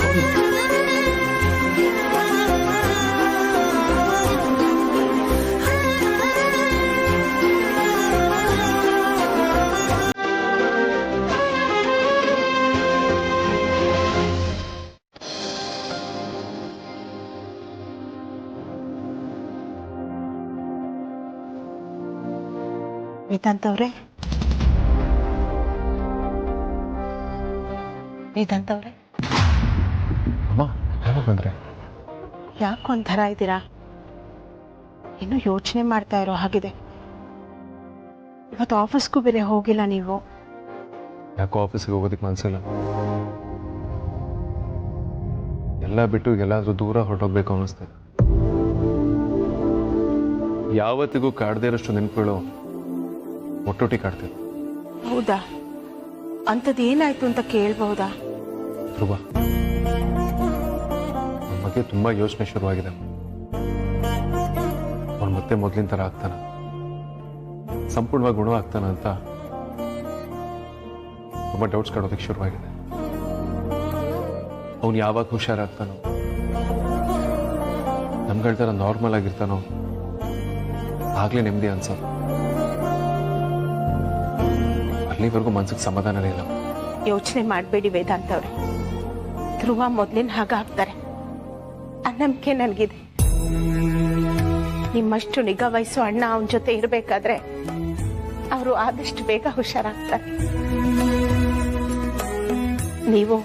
ವೇದಾಂತ್ ಅವ್ರೆ, ವೇದಾಂತ್ ಅವ್ರೆ, ಅಮ್ಮ ಯಾವಾಗ ಬಂದ್ರೆ? ಯಾಕೊಂಥರ ಇದ್ದೀರಾ? ಇನ್ನೂ ಯೋಚನೆ ಮಾಡ್ತಾ ಇರೋ ಹಾಗಿದೆ. ಇವತ್ತು ಆಫೀಸ್ಗೂ ಬೇರೆ ಹೋಗಿಲ್ಲ ನೀವು. ಯಾಕೋ ಆಫೀಸಿಗೆ ಹೋಗೋದಕ್ಕೆ ಮನಸ್ಸಿಲ್ಲ. ಎಲ್ಲ ಬಿಟ್ಟು ಎಲ್ಲಾದ್ರೂ ದೂರ ಹೊರಟೋಗ್ಬೇಕು ಅನ್ನಿಸ್ತದೆ. ಯಾವತ್ತಿಗೂ ಕಾಡದೇ ಇರೋಷ್ಟು ನೆನಪುಗಳು ಒಟ್ಟೊಟ್ಟಿ ಕಾಡ್ತೇವೆ. ಹೌದಾ? ಅಂಥದ್ದು ಏನಾಯ್ತು ಅಂತ ಕೇಳಬಹುದಾ? ಧ್ರುವ, ನಮ್ಮ ಬಗ್ಗೆ ತುಂಬಾ ಯೋಚನೆ ಶುರುವಾಗಿದೆ. ಅವ್ನು ಮತ್ತೆ ಮೊದಲಿನ ಥರ ಆಗ್ತಾನ, ಸಂಪೂರ್ಣವಾಗಿ ಗುಣ ಆಗ್ತಾನ ಅಂತ ತುಂಬ ಡೌಟ್ಸ್ ಕಾಡೋದಕ್ಕೆ ಶುರುವಾಗಿದೆ. ಅವ್ನು ಯಾವಾಗ ಹುಷಾರಾಗ್ತಾನೋ, ನಮ್ಗಳ ಥರ ನಾರ್ಮಲ್ ಆಗಿರ್ತಾನೋ ಆಗ್ಲೇ ನೆಮ್ಮದಿ ಅನ್ಸೋದು. ಅಲ್ಲಿವರೆಗೂ ಮನ್ಸಿಗೆ ಸಮಾಧಾನ ಇಲ್ಲ. ಯೋಚನೆ ಮಾಡಬೇಡಿ ವೇದಾಂತ್ ಅವ್ರೆ, ಧ್ರುವ ಮೊದಲಿನ ಹಾಗಾಗ್ತಾರೆ. ಆ ನಂಬಿಕೆ ನನಗಿದೆ. ನಿಮ್ಮಷ್ಟು ನಿಗಾ ವಹಿಸೋ ಅಣ್ಣ ಅವನ ಜೊತೆ ಇರಬೇಕಾದ್ರೆ ಅವರು ಆದಷ್ಟು ಬೇಗ ಹುಷಾರಾಗ್ತಾರೆ. ನೀವು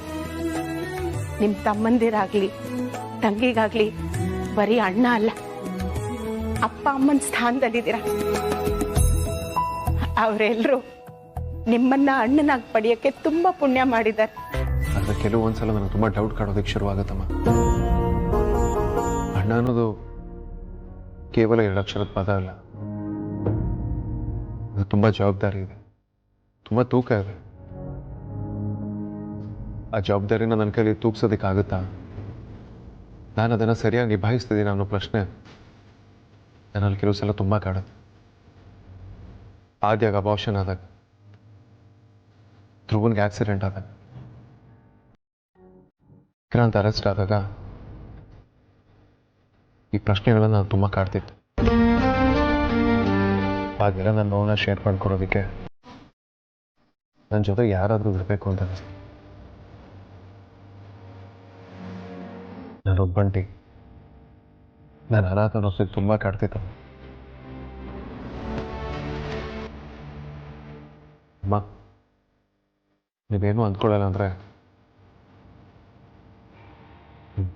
ನಿಮ್ಮ ತಮ್ಮಂದಿರಾಗ್ಲಿ ತಂಗಿಗಾಗ್ಲಿ ಬರೀ ಅಣ್ಣ ಅಲ್ಲ, ಅಪ್ಪ ಅಮ್ಮನ ಸ್ಥಾನದಲ್ಲಿದ್ದೀರ. ಅವರೆಲ್ಲರೂ ನಿಮ್ಮನ್ನ ಅಣ್ಣನಾಗಿ ಪಡೆಯೋಕ್ಕೆ ತುಂಬಾ ಪುಣ್ಯ ಮಾಡಿದ್ದಾರೆ. ಆದರೆ ಕೆಲವೊಂದ್ಸಲ ನನಗೆ ತುಂಬ ಡೌಟ್ ಕಾಡೋದಕ್ಕೆ ಶುರುವಾಗುತ್ತಮ್ಮ. ಅಣ್ಣ ಅನ್ನೋದು ಕೇವಲ 2 ಅಕ್ಷರದ ಪದ ಅಲ್ಲ, ಅದು ತುಂಬ ಜವಾಬ್ದಾರಿ ಇದೆ, ತುಂಬ ತೂಕ ಇದೆ. ಆ ಜವಾಬ್ದಾರಿನ ನನ್ನ ಕೈಲಿ ತೂಗ್ಸೋದಕ್ಕಾಗುತ್ತಾ? ನಾನು ಅದನ್ನು ಸರಿಯಾಗಿ ನಿಭಾಯಿಸ್ತಿದ್ದೀನಿ ಅನ್ನೋ ಪ್ರಶ್ನೆ ನನ್ನಲ್ಲಿ ಕೆಲವು ಸಲ ತುಂಬ ಕಾಡುತ್ತೆ. ಆದ್ಯಾಗ ಅಬಾರ್ಷನ್ ಆದಾಗ, ಧ್ರುವನ್ಗೆ ಆಕ್ಸಿಡೆಂಟ್ ಆದಾಗ, ವಿಕ್ರಾಂತ್ ಅರೆಸ್ಟ್ ಆದಾಗ ಈ ಪ್ರಶ್ನೆಗಳನ್ನ ನಾನು ತುಂಬ ಕಾಡ್ತಿತ್ತು. ಹಾಗೆಲ್ಲ ನನ್ನ ನೋವನ್ನ ಶೇರ್ ಮಾಡ್ಕೊಡೋದಕ್ಕೆ ನನ್ನ ಜೊತೆ ಯಾರಾದರೂ ಇರಬೇಕು ಅಂತ ಅನಿಸ್ತು. ನಾನು ಒಬ್ಬಂಟಿ, ನಾನು ಅನಾಥ ಅನ್ನೋದಕ್ಕೆ ತುಂಬ ಕಾಡ್ತಿತ್ತು. ಅಮ್ಮ, ನೀವೇನು ಅಂದ್ಕೊಳ್ಳಲ್ಲ ಅಂದರೆ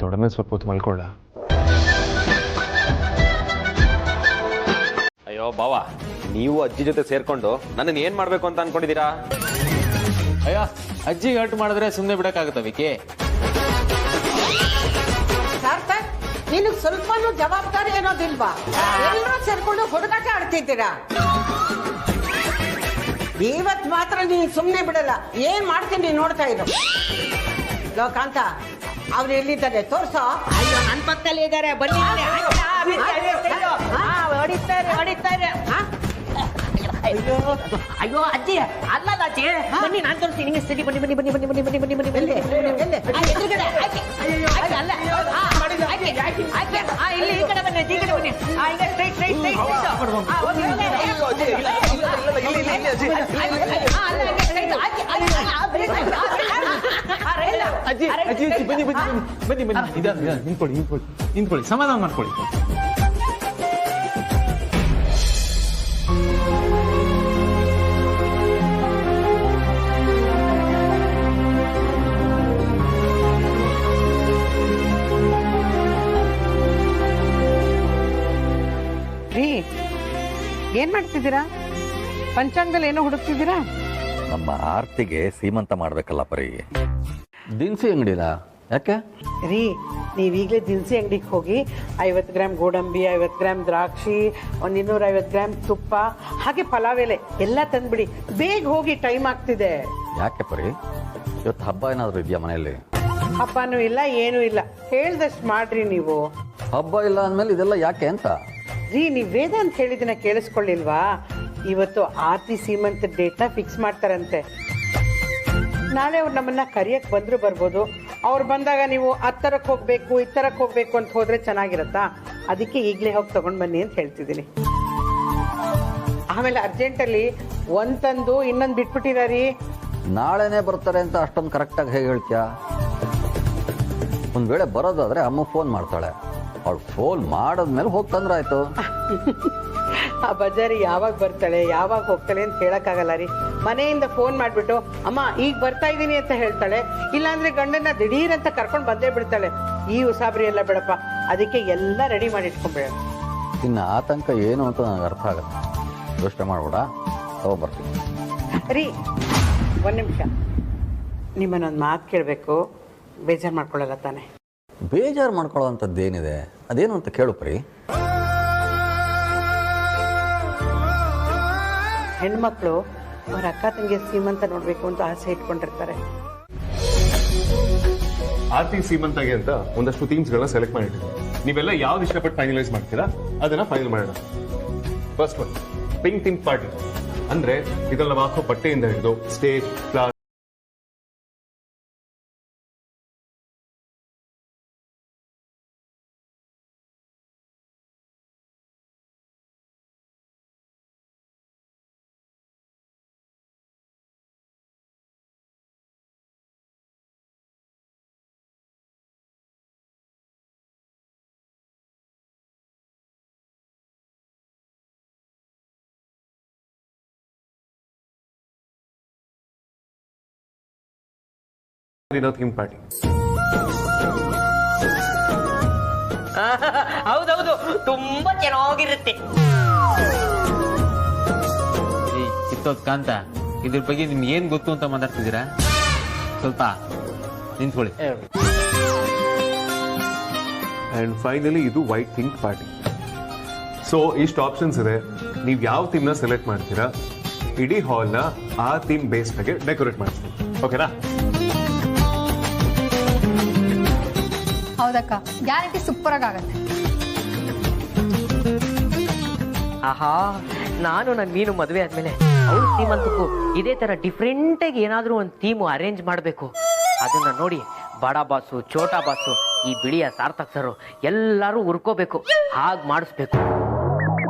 ದೊಡ್ಡನೆ ಸ್ವಲ್ಪ ಹೊತ್ತು ಮಲ್ಕೊಳ್ಳ. ಅಯ್ಯೋ ಬಾವ, ನೀವು ಅಜ್ಜಿ ಜೊತೆ ಸೇರ್ಕೊಂಡು ನನ್ನನ್ನು ಏನ್ ಮಾಡ್ಬೇಕು ಅಂತ ಅನ್ಕೊಂಡಿದ್ದೀರಾ? ಅಯ್ಯೋ, ಅಜ್ಜಿಗೆ ಹರ್ಟ್ ಮಾಡಿದ್ರೆ ಸುಮ್ಮನೆ ಬಿಡಕ್ಕಾಗತ್ತ ವಿಕಿ? ನಿನಗೆ ಸ್ವಲ್ಪನೂ ಜವಾಬ್ದಾರಿ ಅನ್ನೋದಿಲ್ವಾ? ಎಲ್ಲರೂ ಸೇರ್ಕೊಂಡು ಹುಡುಗಾಟ ಆಡ್ತಿದ್ದೀರಾ. ಇವತ್ತು ಮಾತ್ರ ನೀನು ಸುಮ್ಮನೆ ಬಿಡಲ್ಲ. ಏನ್ ಮಾಡ್ತೀನಿ ನೋಡ್ತಾ ಇರು. ಕಾಂತ, ಅವ್ರು ಎಲ್ಲಿದ್ದಾರೆ ತೋರ್ಸೋ. ಅಯ್ಯೋ, ನನ್ನ ಪಕ್ಕದಲ್ಲಿ ಇದ್ದಾರೆ, ಬನ್ನಿ. ಹೊಡಿತಾರೆ. ಅಯ್ಯೋ ಅಯ್ಯೋ ಅಜ್ಜಿ, ಅಲ್ಲಲ್ಲ ಅಜ್ಜಿ, ಬನ್ನಿ ನಾನು ತೋರಿಸ್ತೀನಿ ನಿಮಗೆ. ಸರಿ, ಬನ್ನಿ ಬನ್ನಿ ಬನ್ನಿ ಬನ್ನಿ ಬನ್ನಿ ಬನ್ನಿ ಬನ್ನಿ ಬನ್ನಿ ಬನ್ನಿ. ಇಲ್ಲಿ ಈ ಕಡೆ ಬನ್ನಿ, ಈ ಕಡೆ ಬನ್ನಿ. ನಿಂತ್ಕೊಳ್ಳಿ, ಸಮಾಧಾನ ಮಾಡ್ಕೊಳ್ಳಿ. ಏನ್ ಮಾಡ್ತಿದ್ದೀರಾ? ಪಂಚಾಂಗದಲ್ಲಿ ಏನೋ ಹುಡುಕ್ತಿದ್ದೀರಾ? ನಮ್ಮ ಆರ್ತಿಗೆ ಸೀಮಂತ ಮಾಡ್ಬೇಕಲ್ಲ ಪರಿ. ದಿನಸಿ ಅಂಗಡಿಲ ಯಾಕೆ ರೀ? ನೀವೀಗಲೇ ದಿನಸಿ ಅಂಗಡಿಗೆ ಹೋಗಿ 50 ಗ್ರಾಮ್ ಗೋಡಂಬಿ, 50 ಗ್ರಾಮ್ ದ್ರಾಕ್ಷಿ, 250 ಗ್ರಾಮ್ ತುಪ್ಪ, ಹಾಗೆ ಪಲಾವ್ ಎಲೆ ಎಲ್ಲ ತಂದ್ಬಿಡಿ. ಬೇಗ ಹೋಗಿ, ಟೈಮ್ ಆಗ್ತಿದೆ. ಯಾಕೆ ಪರಿ ಇವತ್ತು ಹಬ್ಬ ಏನಾದರೂ ಇದೆಯಾ ಮನೆಯಲ್ಲಿ? ಹಬ್ಬನೂ ಇಲ್ಲ ಏನೂ ಇಲ್ಲ, ಹೇಳ್ದಷ್ಟು ಮಾಡ್ರಿ ನೀವು. ಹಬ್ಬ ಇಲ್ಲ ಅಂದಮೇಲೆ ಇದೆಲ್ಲ ಯಾಕೆ ಅಂತ ರೀ, ನೀವು ವೇದ ಅಂತ ಹೇಳಿದ್ದನ್ನ ಕೇಳಿಸ್ಕೊಳ್ಳಿಲ್ವಾ? ಇವತ್ತು ಆರ್ತಿ ಸೀಮಂತ ಡೇಟ್ನ ಫಿಕ್ಸ್ ಮಾಡ್ತಾರಂತೆ. ನಾಳೆ ಅವ್ರು ನಮ್ಮನ್ನ ಕರಿಯಕ್ಕೆ ಬಂದರೂ ಬರ್ಬೋದು. ಅವ್ರು ಬಂದಾಗ ನೀವು ಹತ್ತರಕ್ಕೆ ಹೋಗ್ಬೇಕು ಇತ್ತರಕ್ಕೆ ಹೋಗ್ಬೇಕು ಅಂತ ಹೋದ್ರೆ ಚೆನ್ನಾಗಿರತ್ತಾ? ಅದಕ್ಕೆ ಈಗಲೇ ಹೋಗಿ ತಗೊಂಡು ಬನ್ನಿ ಅಂತ ಹೇಳ್ತಿದ್ದೀನಿ. ಆಮೇಲೆ ಅರ್ಜೆಂಟಲ್ಲಿ ಒಂದು ತಂದು ಇನ್ನೊಂದು ಬಿಟ್ಬಿಟ್ಟಿದಾರಿ. ನಾಳೆನೇ ಬರ್ತಾರೆ ಅಂತ ಅಷ್ಟೊಂದು ಕರೆಕ್ಟಾಗಿ ಹೇಗೆ ಹೇಳ್ತೀಯಾ? ಒಂದು ವೇಳೆ ಬರೋದಾದ್ರೆ ಅಮ್ಮ ಫೋನ್ ಮಾಡ್ತಾಳೆ, ಅವಳು ಫೋನ್ ಮಾಡಿದ್ಮೇಲೆ ಹೋಗಿ ತಂದ್ರೆ ಆಯ್ತು. ಆ ಬಜಾರಿ ಯಾವಾಗ ಬರ್ತಾಳೆ ಯಾವಾಗ ಹೋಗ್ತಾಳೆ ಅಂತ ಹೇಳಕ್ಕಾಗಲ್ಲ ರೀ. ಮನೆಯಿಂದ ಫೋನ್ ಮಾಡಿಬಿಟ್ಟು ಅಮ್ಮ ಈಗ ಬರ್ತಾ ಇದ್ದೀನಿ ಅಂತ ಹೇಳ್ತಾಳೆ, ಇಲ್ಲಾಂದ್ರೆ ಗಂಡನ ದಿಢೀರ್ ಅಂತ ಕರ್ಕೊಂಡು ಬಂದೇ ಬಿಡ್ತಾಳೆ. ಈ ಉಸಾಬ್ರಿ ಎಲ್ಲ ಬೇಡಪ್ಪ, ಅದಕ್ಕೆ ಎಲ್ಲ ರೆಡಿ ಮಾಡಿ ಇಟ್ಕೊಂಬೇಡ. ಇನ್ನು ಆತಂಕ ಏನು ಅಂತ ನನಗೆ ಅರ್ಥ ಆಗುತ್ತೆ. ಯೋಚನೆ ಮಾಡ್ಬೇಡ, ತಗೊಂಡ್ಬರ್ತೀನಿ. ರೀ ಒಂದು ನಿಮಿಷ, ನಿಮ್ಮನ್ನೊಂದು ಮಾತು ಕೇಳಬೇಕು, ಬೇಜಾರು ಮಾಡ್ಕೊಳ್ಳಲ್ಲ ತಾನೆ? ಬೇಜಾರು ಮಾಡ್ಕೊಳ್ಳೋವಂಥದ್ದು ಏನಿದೆ, ಅದೇನು ಅಂತ ಕೇಳು ಪ್ರೀ. ಹೆಣ್ಮಕ್ಳು ಅವ್ರ ಅಕ್ಕ ತಂಗಿ ಸೀಮಂತ ನೋಡ್ಬೇಕು ಅಂತ ಆಸೆ ಇಟ್ಕೊಂಡಿರ್ತಾರೆ. ಆರ್ತಿ ಸೀಮಂತಾಗೆ ಅಂತ ಒಂದಷ್ಟು ಥೀಮ್ಸ್ಗಳನ್ನ ಸೆಲೆಕ್ಟ್ ಮಾಡಿಟ್ಟಿದ್ದೀವಿ. ನೀವೆಲ್ಲ ಯಾವ್ದು ಇಷ್ಟಪಟ್ಟು ಫೈನಲೈಸ್ ಮಾಡ್ತೀರಾ ಅದನ್ನ ಫೈನಲ್ ಮಾಡೋಣ. First one pink theme party. ಅಂದ್ರೆ ಇದೆಲ್ಲ ಹಾಕೋ ಬಟ್ಟೆಯಿಂದ ಹಿಡಿದು ಸ್ಟೇಜ್ ಕ್ಲಾಸ್ ಥೀಮ್ ಪಾರ್ಟಿ. ಹೌದೌದು, ತುಂಬಾ ಚೆನ್ನಾಗಿರುತ್ತೆ. ಕಿತ್ತೋದ್ ಕಾಂತ, ಇದ್ರ ಬಗ್ಗೆ ನಿಮ್ಗೆ ಏನ್ ಗೊತ್ತು ಅಂತ ಮಾತಾಡ್ತಿದ್ದೀರಾ? ಸ್ವಲ್ಪ ನಿಂತ್ಕೊಳ್ಳಿ. ಅಂಡ್ ಫೈನಲಿ ಇದು ವೈಟ್ ಥೀಮ್ ಪಾರ್ಟಿ. ಸೊ ಇಷ್ಟು ಆಪ್ಷನ್ಸ್ ಇದೆ, ನೀವು ಯಾವ ಥೀಮ್ನ ಸೆಲೆಕ್ಟ್ ಮಾಡ್ತೀರಾ ಇಡೀ ಹಾಲ್ನ ಆ ಥೀಮ್ ಬೇಸ್ ಬಗ್ಗೆ ಡೆಕೋರೇಟ್ ಮಾಡ್ತೀವಿ. ಓಕೆನಾ? ಹೌದಕ್ಕ, ಗ್ಯಾರಂಟಿ ಸೂಪರ್ ಆಗತ್ತೆ. ಆಹಾ, ನಾನು ನನ್ನ ಮೀನು ಮದುವೆ ಆದ್ಮೇಲೆ ಅವ್ರ ಥೀಮಂತಕ್ಕೂ ಇದೇ ತರ ಡಿಫ್ರೆಂಟ್ ಆಗಿ ಏನಾದ್ರೂ ಒಂದು ಥೀಮ್ ಅರೇಂಜ್ ಮಾಡಬೇಕು. ಅದನ್ನ ನೋಡಿ ಬಡ ಬಾಸು, ಛೋಟಾ ಬಾಸು, ಈ ಬಿಳಿಯ ಸಾರ್ಥಕ್ ಸರ್ ಎಲ್ಲರೂ ಉರ್ಕೋಬೇಕು, ಹಾಗೆ ಮಾಡಿಸ್ಬೇಕು.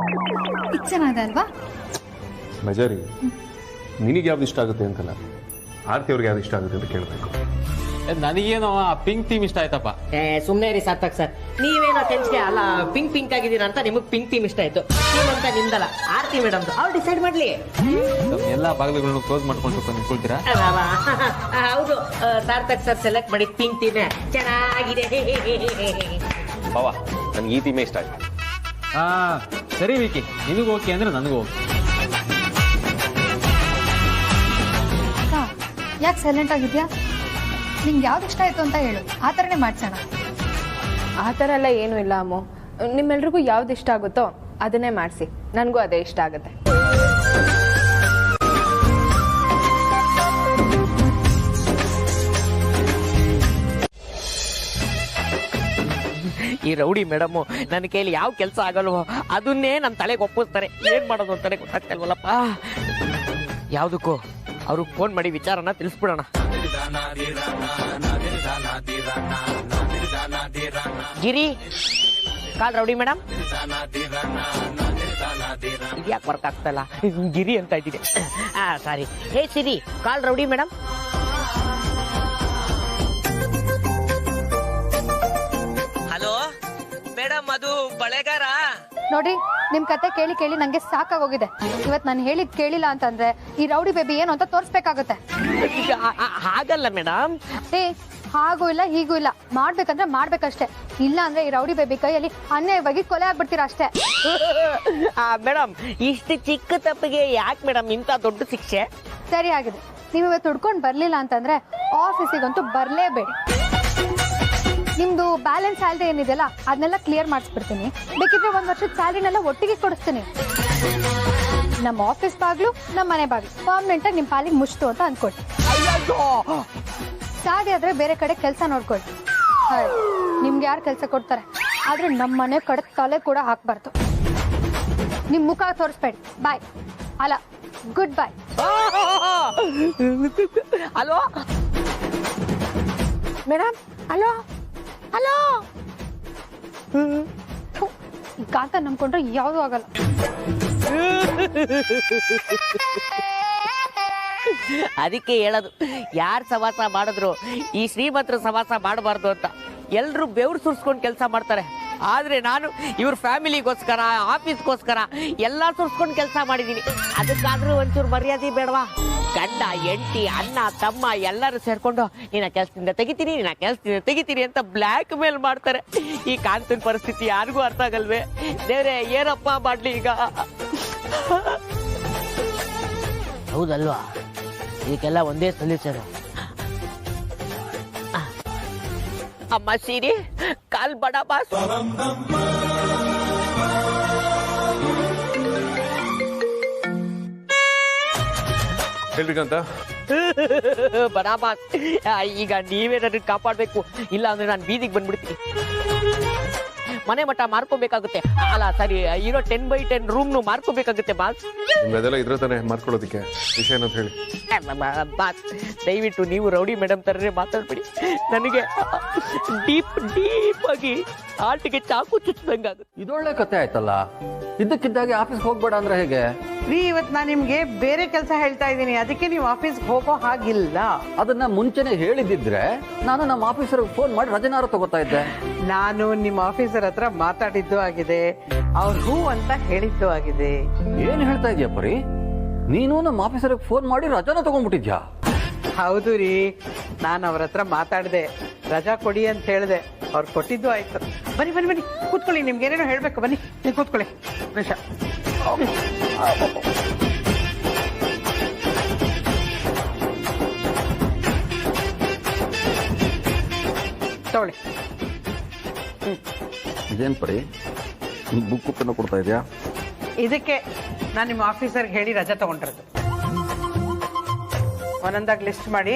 ಚೆನ್ನಾಗಿದೆ ಅಲ್ವಾ? ಬಜಾರಿ, ನಿನಗೆ ಯಾವ್ದು ಇಷ್ಟ ಆಗುತ್ತೆ ಅಂತಲ್ಲ, ಆರ್ತಿ ಅವ್ರಿಗೆ ಯಾವ್ದು ಇಷ್ಟ ಆಗುತ್ತೆ ಅಂತ ಕೇಳಬೇಕು. ನನಗೇನೋ ಆ ಪಿಂಕ್ ಥೀಮ್ ಇಷ್ಟ ಆಯ್ತಪ್ಪ. ಸುಮ್ಮನೆ ರೀ ಸಾರ್ಥಕ್ ಸರ್, ನೀವೇನೋ ಟೆನ್ಸ್ಗೆ ಅಲ್ಲ ಪಿಂಕ್ ಪಿಂಕ್ ಆಗಿದ್ದೀರಾ ಅಂತ ನಿಮಗೆ ಪಿಂಕ್ ಥೀಮ್ ಇಷ್ಟ ಆಯ್ತು. ಅಂತ ನಿಮ್ದಲ್ಲ, ಆರ್ತಿ ಮೇಡಮ್ ಅವ್ರು ಡಿಸೈಡ್ ಮಾಡ್ಲಿ. ಎಲ್ಲ ಬಾಗಿಲುಗಳನ್ನು ಕ್ಲೋಸ್ ಮಾಡ್ಕೊಂಡು ನಿಂತ್ಕೊಳ್ತೀರಾ? ಹೌದು, ಸಾರ್ಥಕ್ ಸರ್ ಸೆಲೆಕ್ಟ್ ಮಾಡಿ ಪಿಂಕ್ ಥೀಮ್ ಚೆನ್ನಾಗಿದೆ. ಬಾವಾ, ನನ್ಗೆ ಈ ಥೀಮೇ ಇಷ್ಟ ಆಯ್ತು. ಹಾ ಸರಿ ವಿಕಿ, ನಿನಗೂ ಓಕೆ ಅಂದ್ರೆ ನನಗೂ ಓಕೆ. ಯಾಕೆ ಸೈಲೆಂಟ್ ಆಗಿದ್ಯಾ? ನಿಂಗೆ ಯಾವ್ದು ಇಷ್ಟ ಆಯ್ತು ಅಂತ ಹೇಳು, ಆ ಥರನೇ ಮಾಡ್ಸೋಣ. ಆ ಥರ ಎಲ್ಲ ಏನೂ ಇಲ್ಲ ಅಮ್ಮು, ನಿಮ್ಮೆಲ್ರಿಗೂ ಯಾವ್ದು ಇಷ್ಟ ಆಗುತ್ತೋ ಅದನ್ನೇ ಮಾಡಿಸಿ, ನನಗೂ ಅದೇ ಇಷ್ಟ ಆಗುತ್ತೆ. ಈ ರೌಡಿ ಮೇಡಮ್ಮು ನನ್ನ ಕೈಲಿ ಯಾವ ಕೆಲಸ ಆಗಲ್ವೋ ಅದನ್ನೇ ನನ್ನ ತಲೆಗೆ ಒಪ್ಪಿಸ್ತಾರೆ. ಏನ್ ಮಾಡೋದು ಅಂತಾನೆ ಗೊತ್ತಾಗ್ತಲ್ವಲ್ಲಪ್ಪ. ಯಾವುದಕ್ಕೂ ಅವ್ರಿಗೆ ಫೋನ್ ಮಾಡಿ ವಿಚಾರನ ತಿಳಿಸ್ಬಿಡೋಣ. ಗಿರಿ, ಕಾಲ್ ರೌಡಿ ಮೇಡಮ್. ಇದ್ಯಾಕೆ ವರ್ಕ್ ಆಗ್ತಲ್ಲ? ಗಿರಿ ಅಂತ ಇದ್ದೀನಿ. ಸಾರಿ. ಹೇ ಸಿರಿ, ಕಾಲ್ ರೌಡಿ ಮೇಡಮ್. ಹಲೋ ಮೇಡಮ್, ಅದು ಬಳೆಗಾರ. ನೋಡ್ರಿ, ನಿಮ್ ಕತೆ ಕೇಳಿ ಕೇಳಿ ನಂಗೆ ಸಾಕಾಗೋಗಿದೆ. ಇವತ್ ನಾನು ಹೇಳಿದ್ ಕೇಳಿಲ್ಲ ಅಂತಂದ್ರೆ ಈ ರೌಡಿ ಬೇಬಿ ಏನು ಅಂತ ತೋರ್ಸ್ಬೇಕಾಗುತ್ತೆ. ಹಾಗಲ್ಲ ಮೇಡಮ್. ಹಾಗೂ ಇಲ್ಲ ಹೀಗೂ ಇಲ್ಲ, ಮಾಡ್ಬೇಕಂದ್ರೆ ಮಾಡ್ಬೇಕಷ್ಟೇ. ಇಲ್ಲ ಅಂದ್ರೆ ಈ ರೌಡಿ ಬೇಬಿ ಕೈಯಲ್ಲಿ ಅನ್ಯಾಯವಾಗಿ ಕೊಲೆ ಆಗ್ಬಿಡ್ತೀರಾ ಅಷ್ಟೇ. ಮೇಡಮ್, ಇಷ್ಟು ಚಿಕ್ಕ ತಪ್ಪಿಗೆ ಯಾಕೆ ಮೇಡಮ್ ಇಂಥ ದೊಡ್ಡ ಶಿಕ್ಷೆ? ಸರಿ ಆಗಿದೆ, ನೀವು ಇವತ್ತು ಹುಡ್ಕೊಂಡು ಬರ್ಲಿಲ್ಲ ಅಂತಂದ್ರೆ ಆಫೀಸಿಗಂತೂ ಬರ್ಲೇಬೇಡಿ. ನಿಮ್ದು ಬ್ಯಾಲೆನ್ಸ್ ಸ್ಯಾಲ್ರಿ ಏನಿದೆಯಲ್ಲ ಅದನ್ನೆಲ್ಲ ಕ್ಲಿಯರ್ ಮಾಡಿಸ್ಬಿಡ್ತೀನಿ. ಬೇಕಿದ್ರೆ 1 ವರ್ಷದ ಸ್ಯಾಲ್ರಿನೆಲ್ಲ ಒಟ್ಟಿಗೆ ಕೊಡಿಸ್ತೀನಿ. ನಮ್ಮ ಆಫೀಸ್ ಬಾಗ್ಲು, ನಮ್ಮ ಮನೆ ಬಾಗ್ಲು ಪರ್ಮನೆಂಟ್ ಆಗಿ ನಿಮ್ಮ ಪಾಲಿಗೆ ಮುಚ್ತು ಅಂತ ಅನ್ಕೊಳ್ತೀನಿ. ಸಾಧ್ಯ ಆದ್ರೆ ಬೇರೆ ಕಡೆ ಕೆಲಸ ನೋಡ್ಕೊಳ್ಳಿ. ನಿಮ್ಗೆ ಯಾರು ಕೆಲಸ ಕೊಡ್ತಾರೆ, ಆದ್ರೆ ನಮ್ಮ ಮನೆ ಕಡೆ ತಲೆ ಕೂಡ ಹಾಕ್ಬಾರ್ದು. ನಿಮ್ ಮುಖ ತೋರಿಸ್ಬೇಡಿ. ಬಾಯ್. ಅಲ್ಲ, goodbye. Hello madam, hello hello. ಈಗ ಅಂತ ನಂಬ್ಕೊಂಡ್ರೆ ಯಾವುದು ಆಗಲ್ಲ. ಅದಕ್ಕೆ ಹೇಳೋದು, ಯಾರು ಸವಾಸ ಮಾಡಿದ್ರು ಈ ಶ್ರೀಮಂತರು ಸವಾಸ ಮಾಡಬಾರ್ದು ಅಂತ. ಎಲ್ಲರೂ ಬೆವ್ರು ಸುರಿಸ್ಕೊಂಡು ಕೆಲಸ ಮಾಡ್ತಾರೆ, ಆದ್ರೆ ನಾನು ಇವ್ರ ಫ್ಯಾಮಿಲಿಗೋಸ್ಕರ, ಆಫೀಸ್ಗೋಸ್ಕರ ಎಲ್ಲ ಸುರಿಸ್ಕೊಂಡು ಕೆಲಸ ಮಾಡಿದ್ದೀನಿ. ಅದಕ್ಕಾದ್ರೂ ಒಂಚೂರು ಮರ್ಯಾದೆ ಬೇಡವಾ? ಗಂಡ, ಹೆಂಡತಿ, ಅಣ್ಣ, ತಮ್ಮ ಎಲ್ಲರೂ ಸೇರ್ಕೊಂಡು ನಿನ್ನ ಕೆಲಸದಿಂದ ತೆಗಿತೀನಿ ಅಂತ ಬ್ಲ್ಯಾಕ್ ಮೇಲ್ ಮಾಡ್ತಾರೆ. ಈ ಕಾಂತನ ಪರಿಸ್ಥಿತಿ ಯಾರಿಗೂ ಅರ್ಥ ಆಗಲ್ವೇ? ದೇವ್ರೆ, ಏನಪ್ಪ ಮಾಡ್ಲಿ ಈಗ? ಹೌದಲ್ವಾ? ಇದಕ್ಕೆಲ್ಲ ಒಂದೇ ಸೊಲ್ಯೂಷನ್. ಅಮ್ಮ ಸೀರಿ ಕಾಲ್ ಬಡ ಬಾಸ್. ಹೇಳ್ಬೇಕಂತ ಬಡ ಬಾಸ್, ಈಗ ನೀವೇ ನನ್ನ ಕಾಪಾಡ್ಬೇಕು, ಇಲ್ಲ ಅಂದ್ರೆ ನಾನು ಬೀದಿಗೆ ಬಂದ್ಬಿಡ್ತೀನಿ. ಮನೆ ಮಠ ಮಾರ್ಕೋಬೇಕಾಗುತ್ತೆ. ಅಲ್ಲ ಸರಿ, ಇರೋ 10x10 ರೂಮ್ನು ಮಾರ್ಕೋಬೇಕಾಗುತ್ತೆ ಬಾಸ್. ಅದೆಲ್ಲ ಇದ್ರೆ ತಾನೆ ಮಾರ್ಕೊಳ್ಳೋದಕ್ಕೆ. ವಿಷಯ ಏನಂತ ಹೇಳಿ ಬಾಸ್. ದಯವಿಟ್ಟು ನೀವು ರೌಡಿ ಮೇಡಮ್ ತರನೇ ಮಾತಾಡ್ಬಿಡಿ. ನನಗೆ ಡೀಪ್ ಆಗಿ ಹಾರ್ಟ್ಗೆ ಚಾಕು ಚುಚ್ಚಿದಂಗಾಗುತ್ತೆ. ಇದೊಳ್ಳೆ ಕತೆ ಆಯ್ತಲ್ಲ. ಇದ್ದಕ್ಕಿದ್ದಾಗೆ ಆಫೀಸ್ಗೆ ಹೋಗ್ಬೇಡ ಅಂದ್ರೆ ಹೇಗೆ? ಇವತ್ತು ನಾನು ನಿಮ್ಗೆ ಬೇರೆ ಕೆಲಸ ಹೇಳ್ತಾ ಇದ್ದೀನಿ, ಅದಕ್ಕೆ ನೀವು ಆಫೀಸ್ಗೆ ಹೋಗೋ ಹಾಗಿಲ್ಲ. ಅದನ್ನ ಮುಂಚೆನೆ ಹೇಳಿದ್ದಿದ್ರೆ ನಾನು ನಮ್ಮ ಆಫೀಸರ್ಗೆ ಫೋನ್ ಮಾಡಿ ರಜನಾರು ತಗೋತಾ ಇದ್ದೆ. ನಾನು ನಿಮ್ಮ ಆಫೀಸರ್ ಹತ್ರ ಮಾತಾಡಿದ್ದು ಆಗಿದೆ, ಅವ್ರು ಹೂ ಅಂತ ಹೇಳಿದ್ದು ಆಗಿದೆ. ಏನ್ ಹೇಳ್ತಾ ಇದೀಯ ಪರಿ? ನೀನು ನಮ್ಮ ಆಫೀಸರ್ಗೆ ಫೋನ್ ಮಾಡಿ ರಜಾನ ತಗೊಂಡ್ಬಿಟ್ಟಿದ್ಯಾ? ಹೌದು ರೀ, ನಾನು ಅವ್ರ ಹತ್ರ ಮಾತಾಡಿದೆ, ರಜಾ ಕೊಡಿ ಅಂತ ಹೇಳಿದೆ. ಅವ್ರು ಕೊಟ್ಟಿದ್ದು ಆಯ್ತು. ಬನ್ನಿ ಬನ್ನಿ ಬನ್ನಿ, ಕೂತ್ಕೊಳ್ಳಿ. ನಿಮ್ಗೆ ಏನೇನೋ ಹೇಳ್ಬೇಕು, ಬನ್ನಿ ನೀವು ಕೂತ್ಕೊಳ್ಳಿ. ನಿಮಿಷ ತಗೊಳ್ಳಿ. ಇದೇನ್ ಪರಿ ಬುಕ್ ಪೆನ್ನು ಕೊಡ್ತಾ ಇದೆಯಾ? ಇದಕ್ಕೆ ನಾನು ನಿಮ್ಮ ಆಫೀಸರ್ಗೆ ಹೇಳಿ ರಜಾ ತಗೊಂಡಿರೋದು. ಒಂದೊಂದಾಗಿ ಲಿಸ್ಟ್ ಮಾಡಿ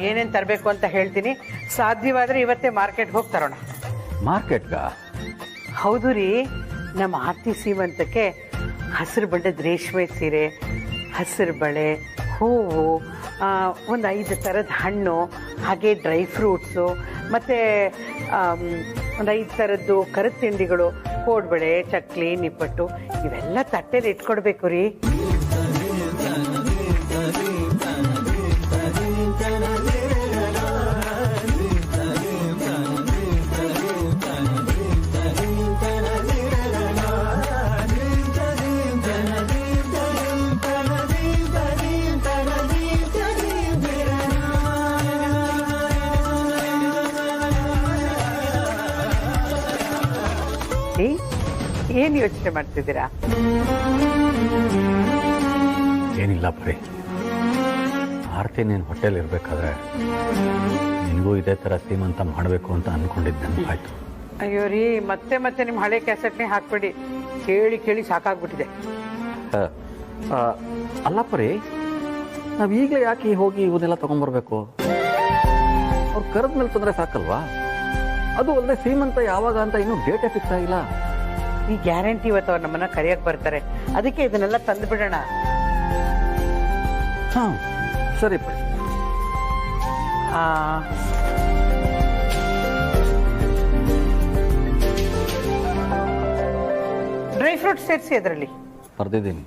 ಏನೇನು ತರಬೇಕು ಅಂತ ಹೇಳ್ತೀನಿ. ಸಾಧ್ಯವಾದರೆ ಇವತ್ತೇ ಮಾರ್ಕೆಟ್ಗೆ ಹೋಗಿ ತರೋಣ. ಮಾರ್ಕೆಟ್ಗ? ಹೌದು ರೀ, ನಮ್ಮ ಆರ್ತಿ ಸೀಮಂತಕ್ಕೆ ಹಸಿರು ಬಣ್ಣದ ರೇಷ್ಮೆ ಸೀರೆ, ಹಸಿರು ಬಳೆ, ಹೂವು, ಒಂದು 5 ಥರದ ಹಣ್ಣು, ಹಾಗೆ ಡ್ರೈ ಫ್ರೂಟ್ಸು, ಮತ್ತು ಒಂದು 5 ಥರದ್ದು ಕರದ ತಿಂಡಿಗಳು, ಕೋಡ್ಬಳೆ, ಚಕ್ಲಿ, ನಿಪ್ಪಟ್ಟು, ಇವೆಲ್ಲ ತಟ್ಟೆಲಿ ಇಟ್ಕೊಡ್ಬೇಕು ರೀ. ಏನು ಯೋಚನೆ ಮಾಡ್ತಿದ್ದೀರಾ? ಏನಿಲ್ಲ ಪರಿ, ಆರ್ತಿ ನೀನು ಹೋಟೆಲ್ ಇರಬೇಕಾದ್ರೆ ನಿನಗೂ ಇದೇ ಥರ ಸೀಮಂತ ಮಾಡಬೇಕು ಅಂತ ಅಂದ್ಕೊಂಡಿದ್ದೆ. ನೆನಪಾಯ್ತು. ಅಯ್ಯೋ ರೀ, ಮತ್ತೆ ಮತ್ತೆ ನಿಮ್ಮ ಹಳೆ ಕ್ಯಾಸೆಟ್ನೇ ಹಾಕ್ಬಿಡಿ. ಕೇಳಿ ಕೇಳಿ ಸಾಕಾಗ್ಬಿಟ್ಟಿದೆ. ಅಲ್ಲ ಪರಿ, ನಾವು ಈಗಲೇ ಯಾಕೆ ಹೋಗಿ ಇವನ್ನೆಲ್ಲ ತೊಗೊಂಬರ್ಬೇಕು? ಅವ್ರು ಕರೆದ ಮೇಲೆ ತೊಂದರೆ ಸಾಕಲ್ವಾ? ಅದು ಅಲ್ಲದೆ ಸೀಮಂತ ಯಾವಾಗ ಅಂತ ಇನ್ನೂ ಡೇಟೇ ಫಿಕ್ಸ್ ಆಗಿಲ್ಲ. ಈ ಗ್ಯಾರಂಟಿ ಇವತ್ತು ಅವ್ರು ನಮ್ಮನ್ನ ಕರೆಯಕ್ಕೆ ಬರ್ತಾರೆ, ಅದಕ್ಕೆ ಇದನ್ನೆಲ್ಲ ತಂದು ಬಿಡೋಣ. ಹಾಂ ಸರಿ ಪರಿ. ಡ್ರೈ ಫ್ರೂಟ್ಸ್ ಸೇರಿಸಿ ಅದರಲ್ಲಿ ಬರ್ದಿದ್ದೀನಿ.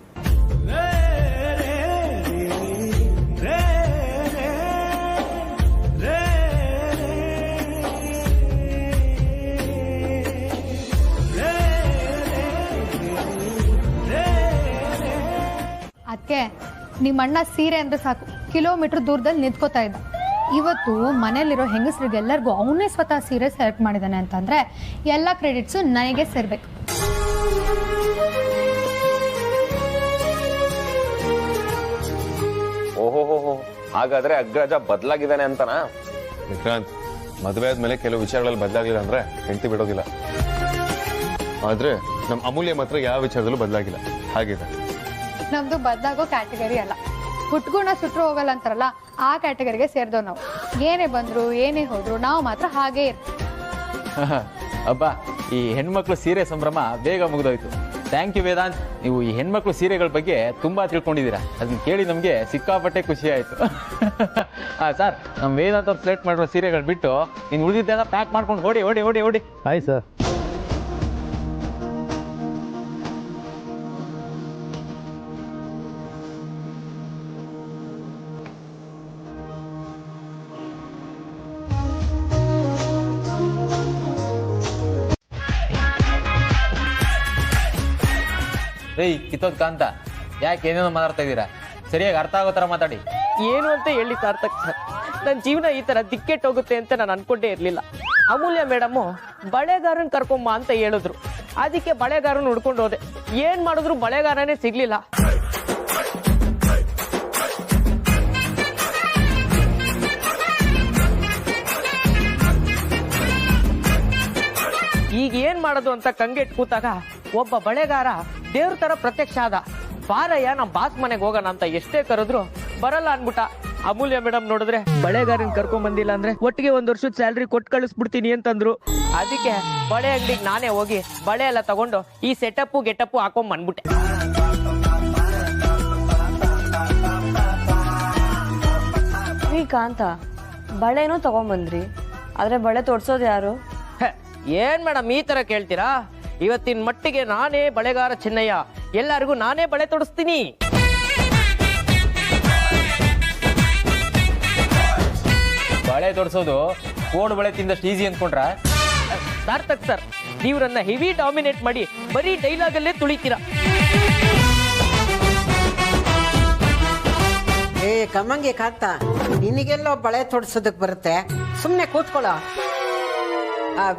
ಅದಕ್ಕೆ ನಿಮ್ಮ ಅಣ್ಣ ಸೀರೆ ಅಂದ್ರೆ ಸಾಕು ಕಿಲೋಮೀಟರ್ ದೂರದಲ್ಲಿ ನಿಂತ್ಕೋತಾ ಇದ್ದ. ಇವತ್ತು ಮನೇಲಿರೋ ಹೆಂಗಸರಿಗೆಲ್ಲರಿಗೂ ಅವನೇ ಸ್ವತಃ ಸೀರೆ ಸೆಲೆಕ್ಟ್ ಮಾಡಿದ್ದಾನೆ ಅಂತಂದ್ರೆ ಎಲ್ಲ ಕ್ರೆಡಿಟ್ಸು ನನಗೆ ಸೇರ್ಬೇಕು. ಓಹೋ, ಹಾಗಾದ್ರೆ ಅಗ್ರಜ ಬದಲಾಗಿದ್ದಾನೆ ಅಂತನಾ? ವಿಕ್ರಾಂತ್, ಮದುವೆ ಆದ್ಮೇಲೆ ಕೆಲವು ವಿಚಾರಗಳಲ್ಲಿ ಬದಲಾಗಿಲ್ಲ ಅಂದ್ರೆ ಹೆಂಡತಿ ಬಿಡೋದಿಲ್ಲ. ಆದ್ರೆ ನಮ್ಮ ಅಮೂಲ್ಯ ಮಾತ್ರ ಯಾವ ವಿಚಾರದಲ್ಲೂ ಬದಲಾಗಿಲ್ಲ, ಹಾಗಿದೆ. ನಮ್ದು ಬದಲಾಗೋ ಕ್ಯಾಟಗರಿ ಅಲ್ಲ. ಹುಟ್ಗುಣ ಸುಟ್ರು ಹೋಗಲ್ಲ ಅಂತಾರಲ್ಲ, ಆ ಕ್ಯಾಟಗರಿಗೆ ಸೇರಿದವ್ ನಾವು. ಏನೇ ಬಂದ್ರು ಏನೇ ಹೋದ್ರು ನಾವು ಮಾತ್ರ ಹಾಗೇ ಇರ್ತೀವಿ. ಅಬ್ಬ, ಈ ಹೆಣ್ಮಕ್ಳು ಸೀರೆ ಸಂಭ್ರಮ ಬೇಗ ಮುಗಿದೋಯ್ತು. Thank you Vedant. ನೀವು ಈ ಹೆಣ್ಮಕ್ಳು ಸೀರೆಗಳ ಬಗ್ಗೆ ತುಂಬಾ ತಿಳ್ಕೊಂಡಿದ್ದೀರಾ. ಅದನ್ನ ಕೇಳಿ ನಮಗೆ ಸಿಕ್ಕಾಪಟ್ಟೆ ಖುಷಿ ಆಯ್ತು. ಸರ್, ನಮ್ಮ ವೇದಾಂತ್ ಅವ್ರು ಸೆಲೆಕ್ಟ್ ಮಾಡಿರೋ ಸೀರೆಗಳು ಬಿಟ್ಟು ನೀನು ಉಳಿದಿದ್ದೆಲ್ಲ ಪ್ಯಾಕ್ ಮಾಡ್ಕೊಂಡು ಓಡಿ ಓಡಿ ಓಡಿ ಓಡಿ. Hi sir. ಏಯ್ ಕಿತ್ತೋದ್ ಕಾಂತ, ಯಾಕೆ ಏನೇನೋ ಮಾತಾಡ್ತಾ ಇದ್ದೀರಾ? ಸರಿಯಾಗಿ ಅರ್ಥ ಆಗೋ ಥರ ಮಾತಾಡಿ. ಏನು ಅಂತ ಹೇಳಿ ಸಾರ್ಥಕ್ ಸರ್, ನನ್ನ ಜೀವನ ಈ ತರ ದಿಕ್ಕೆಟ್ಟು ಹೋಗುತ್ತೆ ಅಂತ ನಾನು ಅನ್ಕೊಂಡೇ ಇರ್ಲಿಲ್ಲ. ಅಮೂಲ್ಯ ಮೇಡಮು ಬಳೆಗಾರನ್ ಕರ್ಕೊಂಬ ಅಂತ ಹೇಳಿದ್ರು. ಅದಕ್ಕೆ ಬಳೆಗಾರನ್ ಹುಡ್ಕೊಂಡು ಹೋದೆ. ಏನ್ ಮಾಡಿದ್ರು ಬಳೆಗಾರನೇ ಸಿಗ್ಲಿಲ್ಲ. ಈಗ ಏನ್ ಮಾಡೋದು ಅಂತ ಕಂಗೆಟ್ ಕೂತಾಗ ಒಬ್ಬ ಬಳೆಗಾರ ದೇವ್ರ ತರ ಪ್ರತ್ಯಕ್ಷ ಆದ. ಬಾರಯ್ಯ, ನಮ್ ಬಾಸ್ ಮನೆಗೆ ಹೋಗೋಣ ಅಂತ ಎಷ್ಟೇ ಕರೆದ್ರು ಬರಲ್ಲ ಅನ್ಬಿಟ್ಟ. ಅಮೂಲ್ಯ ಮೇಡಮ್ ನೋಡಿದ್ರೆ ಬಳೆಗಾರನ್ ಕರ್ಕೊಂಡ್ ಬಂದಿಲ್ಲ ಅಂದ್ರೆ ಒಟ್ಟಿಗೆ 1 ವರ್ಷದ ಸ್ಯಾಲ್ರಿ ಕೊಟ್ಟು ಕಳಿಸ್ಬಿಡ್ತೀನಿ ಅಂತಂದ್ರು. ಅದಕ್ಕೆ ಬಳೆ ಅಂಗಡಿಗೆ ನಾನೇ ಹೋಗಿ ಬಳೆ ಎಲ್ಲ ತಗೊಂಡು ಈ ಸೆಟಪ್ ಗೆಟಪ್ ಹಾಕೊಂಡ್ ಬಂದ್ಬಿಟ್ಟೆ. ಕಾಂತ, ಬಳೆನೂ ತಗೊಂಬಂದ್ರಿ, ಆದ್ರೆ ಬಳೆ ತೊಡ್ಸೋದು ಯಾರು? ಏನ್ ಮೇಡಮ್ ಈ ತರ ಕೇಳ್ತೀರಾ? ಇವತ್ತಿನ ಮಟ್ಟಿಗೆ ನಾನೇ ಬಳೆಗಾರ ಚಿನ್ನಯ್ಯ. ಎಲ್ಲರಿಗೂ ನಾನೇ ಬಳೆ ತೊಡಿಸ್ತೀನಿ. ಬಳೆ ತೊಡ್ಸೋದು ಕೋಡ್ ಬಳೆ ತಿಂದಷ್ಟು ಈಸಿ ಅಂದ್ಕೊಂಡ್ರ? ಸಾರ್ಥಕ್ ಸರ್, ನೀವ್ರನ್ನ ಹೆವಿ ಡಾಮಿನೇಟ್ ಮಾಡಿ ಬರೀ ಡೈಲಾಗ್ ಅಲ್ಲೇ ತುಳಿತೀರಾ. ಏ ಕಮ್ಮಂಗೆ ಕಾಂತ, ನಿನಗೆಲ್ಲೋ ಬಳೆ ತೊಡ್ಸೋದಕ್ ಬರುತ್ತೆ, ಸುಮ್ನೆ ಕೂತ್ಕೊಳ್ಳೋ.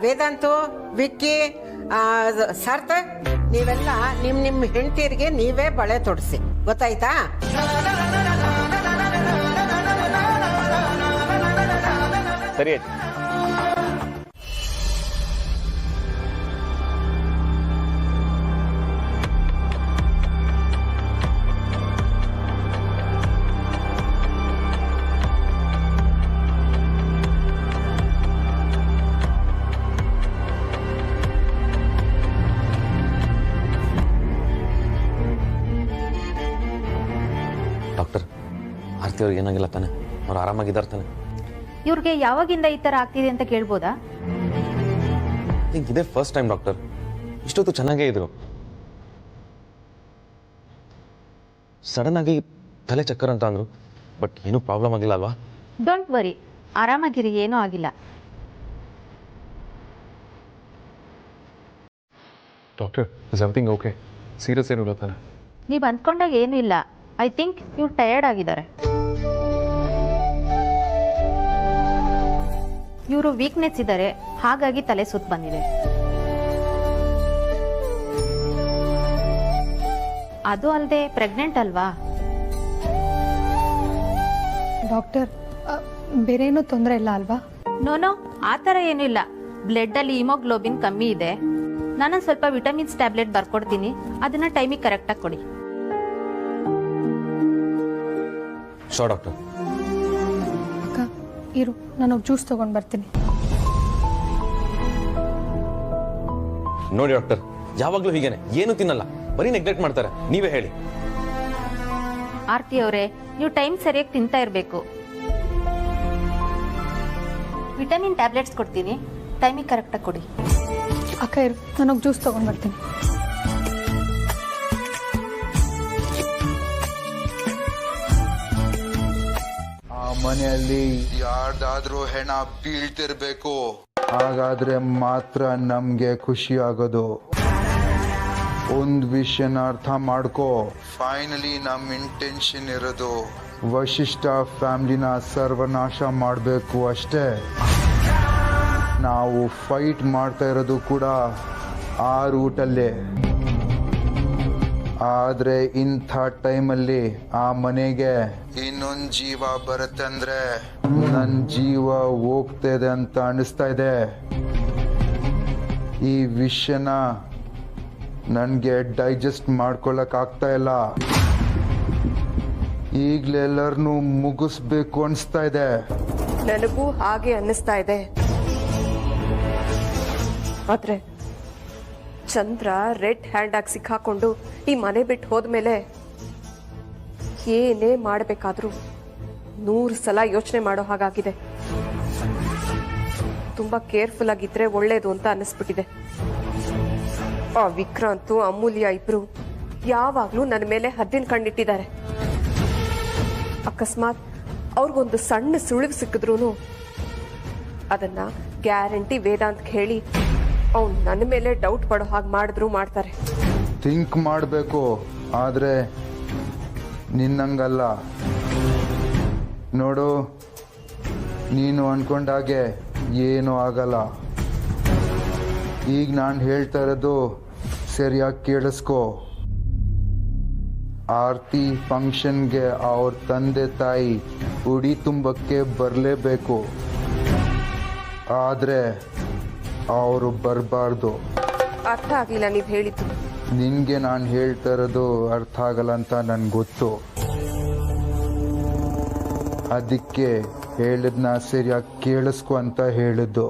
ವೇದಾಂತು, ವಿಕ್ಕಿ, ಸಾರ್ಥಕ್, ನೀವೆಲ್ಲ ನಿಮ್ ಹೆಂಡತಿಯರಿಗೆ ನೀವೇ ಬಳೆ ತೊಡಿಸಿ, ಗೊತ್ತಾಯ್ತಾ? ಸರಿ. ಡಾಕ್ಟರ್, ಆರ್ತಿ ಅವ್ರಿಗೆ ಏನಾಗಿಲ್ಲ ತಾನೆ? ಅವ್ರು ಆರಾಮಾಗಿದ್ದಾರೆ ತಾನೆ? ಇವ್ರಿಗೆ ಯಾವಾಗಿಂದ ಈ ತರ ಆಗ್ತಿದೆ ಅಂತ ಕೇಳ್ಬೋದಾ? ಇದೇ ಫಸ್ಟ್ ಟೈಮ್ ಡಾಕ್ಟರ್. ಇಷ್ಟೊತ್ತು ಚೆನ್ನಾಗೇ ಇದ್ರು, ಸಡನ್ ಆಗಿ ತಲೆ ಚಕ್ಕರ್ ಅಂತ ಅಂದ್ರು. ಬಟ್ ಏನೂ ಪ್ರಾಬ್ಲಮ್ ಆಗಿಲ್ಲ ಅಲ್ವಾ? ಡೋಂಟ್ ವರಿ, ಆರಾಮಾಗಿರಿ, ಏನೂ ಆಗಿಲ್ಲ. Doctor, is everything okay? Serious ಏನು ಇಲ್ಲ ತಾನೆ? ನೀವು ಅಂದ್ಕೊಂಡಾಗ ಏನೂ ಇಲ್ಲ. ಐ ಥಿಂಕ್ ಇವ್ರು ಟಯರ್ಡ್ ಆಗಿದ್ದಾರೆ. ಇವರು ವೀಕ್ನೆಸ್ ಇದ್ದಾರೆ, ಹಾಗಾಗಿ ತಲೆ ಸುತ್ತ ಬಂದಿದೆ. ಅದು ಅಲ್ಲದೆ ಪ್ರೆಗ್ನೆಂಟ್ ಅಲ್ವಾ? ಡಾಕ್ಟರ್, ಬೇರೇನೂ ತೊಂದರೆ ಇಲ್ಲ ಅಲ್ವಾ? ನೋ, ಆ ಥರ ಏನೂ ಇಲ್ಲ. ಬ್ಲಡ್ಡಲ್ಲಿ ಹಿಮೋಗ್ಲೋಬಿನ್ ಕಮ್ಮಿ ಇದೆ. ನಾನು ಸ್ವಲ್ಪ ವಿಟಮಿನ್ಸ್ ಟ್ಯಾಬ್ಲೆಟ್ ಬರ್ಕೊಡ್ತೀನಿ, ಅದನ್ನ ಟೈಮಿಗೆ ಕರೆಕ್ಟಾಗಿ ಕೊಡಿ. Show doctor. ಅಕ್ಕ ಇರು, ನಾನು ಜ್ಯೂಸ್ ತಗೊಂಡು ಬರ್ತೀನಿ. ನೋಡಿ ಡಾಕ್ಟರ್, ಯಾವಾಗ್ಲೂ ಹೀಗೇನೆ, ಏನು ತಿನ್ನಲ್ಲ, ಬರೀ ನೆಗ್ಲೆಕ್ಟ್ ಮಾಡ್ತಾರೆ. ನೀವೇ ಹೇಳಿ. ಆರ್ತಿ ಅವರೇ, ನೀವು ಟೈಮ್ ಸರಿಯಾಗಿ ತಿಂತಾ ಇರಬೇಕು. ವಿಟಮಿನ್ ಟ್ಯಾಬ್ಲೆಟ್ಸ್ ಕೊಡ್ತೀನಿ, ಟೈಮಿಗೆ ಕರೆಕ್ಟಾಗಿ ಕೊಡಿ. ಅಕ್ಕ ಇರು, ನಾನು ಜ್ಯೂಸ್ ತಗೊಂಡು ಬರ್ತೀನಿ. ಮನೆಯಲ್ಲಿ ಯಾರ್ದಾದ್ರೂ ಹೆಣ ಬೀಳ್ತಿರ್ಬೇಕು, ಹಾಗಾದ್ರೆ ಮಾತ್ರ ನಮ್ಗೆ ಖುಷಿ ಆಗೋದು. ಒಂದ್ ವಿಷಯನ ಅರ್ಥ ಮಾಡ್ಕೋ, ಫೈನಲಿ ನಮ್ ಇಂಟೆನ್ಷನ್ ಇರೋದು ವಶಿಷ್ಠ ಫ್ಯಾಮಿಲಿನ ಸರ್ವನಾಶ ಮಾಡಬೇಕು ಅಷ್ಟೇ. ನಾವು ಫೈಟ್ ಮಾಡ್ತಾ ಇರೋದು ಕೂಡ ಆ ರೂಟಲ್ಲೇ. ಆದ್ರೆ ಇಂಥ ಟೈಮಲ್ಲಿ ಆ ಮನೆಗೆ ಇನ್ನೊಂದು ಜೀವ ಬರುತ್ತೆ ಅಂದ್ರೆ ನನ್ನ ಜೀವ ಹೋಗ್ತಿದೆ ಅಂತ ಅನಿಸ್ತಾ ಇದೆ. ಈ ವಿಷಯನ ನನಗೆ ಡೈಜೆಸ್ಟ್ ಮಾಡ್ಕೊಳಕ್ ಆಗ್ತಾ ಇಲ್ಲ. ಈಗ್ಲೆಲ್ಲರನ್ನೂ ಮುಗಿಸ್ಬೇಕು ಅನಿಸ್ತಾ ಇದೆ. ನನಗೂ ಹಾಗೆ ಅನ್ನಿಸ್ತಾ ಇದೆ. ಆದ್ರೆ ಚಂದ್ರ ರೆಡ್ ಹ್ಯಾಂಡ್ ಆಗಿ ಸಿಕ್ಕಾಕೊಂಡು ಈ ಮನೆ ಬಿಟ್ಟು ಹೋದ್ಮೇಲೆ ಏನೇ ಮಾಡಬೇಕಾದ್ರೂ 100 ಸಲ ಯೋಚನೆ ಮಾಡೋ ಹಾಗಾಗಿದೆ. ತುಂಬಾ ಕೇರ್ಫುಲ್ ಆಗಿದ್ರೆ ಒಳ್ಳೇದು ಅಂತ ಅನ್ನಿಸ್ಬಿಟ್ಟಿದೆ. ಆ ವಿಕ್ರಾಂತು ಅಮೂಲ್ಯ ಇಬ್ರು ಯಾವಾಗ್ಲೂ ನನ್ನ ಮೇಲೆ ಹದ್ದಿನ ಕಣ್ಣಿಟ್ಟಿದ್ದಾರೆ. ಅಕಸ್ಮಾತ್ ಅವ್ರಿಗೊಂದು ಸಣ್ಣ ಸುಳಿವು ಸಿಕ್ಕಿದ್ರು ಅದನ್ನ ಗ್ಯಾರಂಟಿ ವೇದಾಂತ್ ಹೇಳಿ ಅವ್ನು ನನ್ನ ಮೇಲೆ ಡೌಟ್ ಪಡೋ ಹಾಗೆ ಮಾಡಿದ್ರು ಮಾಡ್ತಾರೆ. ಥಿಂಕ್ ಮಾಡಬೇಕು, ಆದರೆ ನಿನ್ನಂಗಲ್ಲ. ನೋಡು, ನೀನು ಅನ್ಕೊಂಡಾಗೆ ಏನೂ ಆಗಲ್ಲ. ಈಗ ನಾನು ಹೇಳ್ತಾ ಇರೋದು ಸರಿಯಾಗಿ ಕೇಳಿಸ್ಕೊ. ಆರತಿ ಫಂಕ್ಷನ್ಗೆ ಅವ್ರ ತಂದೆ ತಾಯಿ ಉಡಿ ತುಂಬಕ್ಕೆ ಬರಲೇಬೇಕು, ಆದರೆ ಅವರು ಬರಬಾರ್ದು. ಅರ್ಥ ಆಗ್ಲಿಲ್ಲ ನೀವು ಹೇಳಿದ್ದು. ನಿನಗೆ ನಾನು ಹೇಳ್ತಾ ಇರೋದು ಅರ್ಥ ಆಗಲ್ಲ ಅಂತ ನನಗೆ ಗೊತ್ತು. ಅದಕ್ಕೆ ಹೇಳಿದ್ನ ಸರಿಯಾಗಿ ಕೇಳಿಸ್ಕೊ ಅಂತ ಹೇಳಿದ್ದು.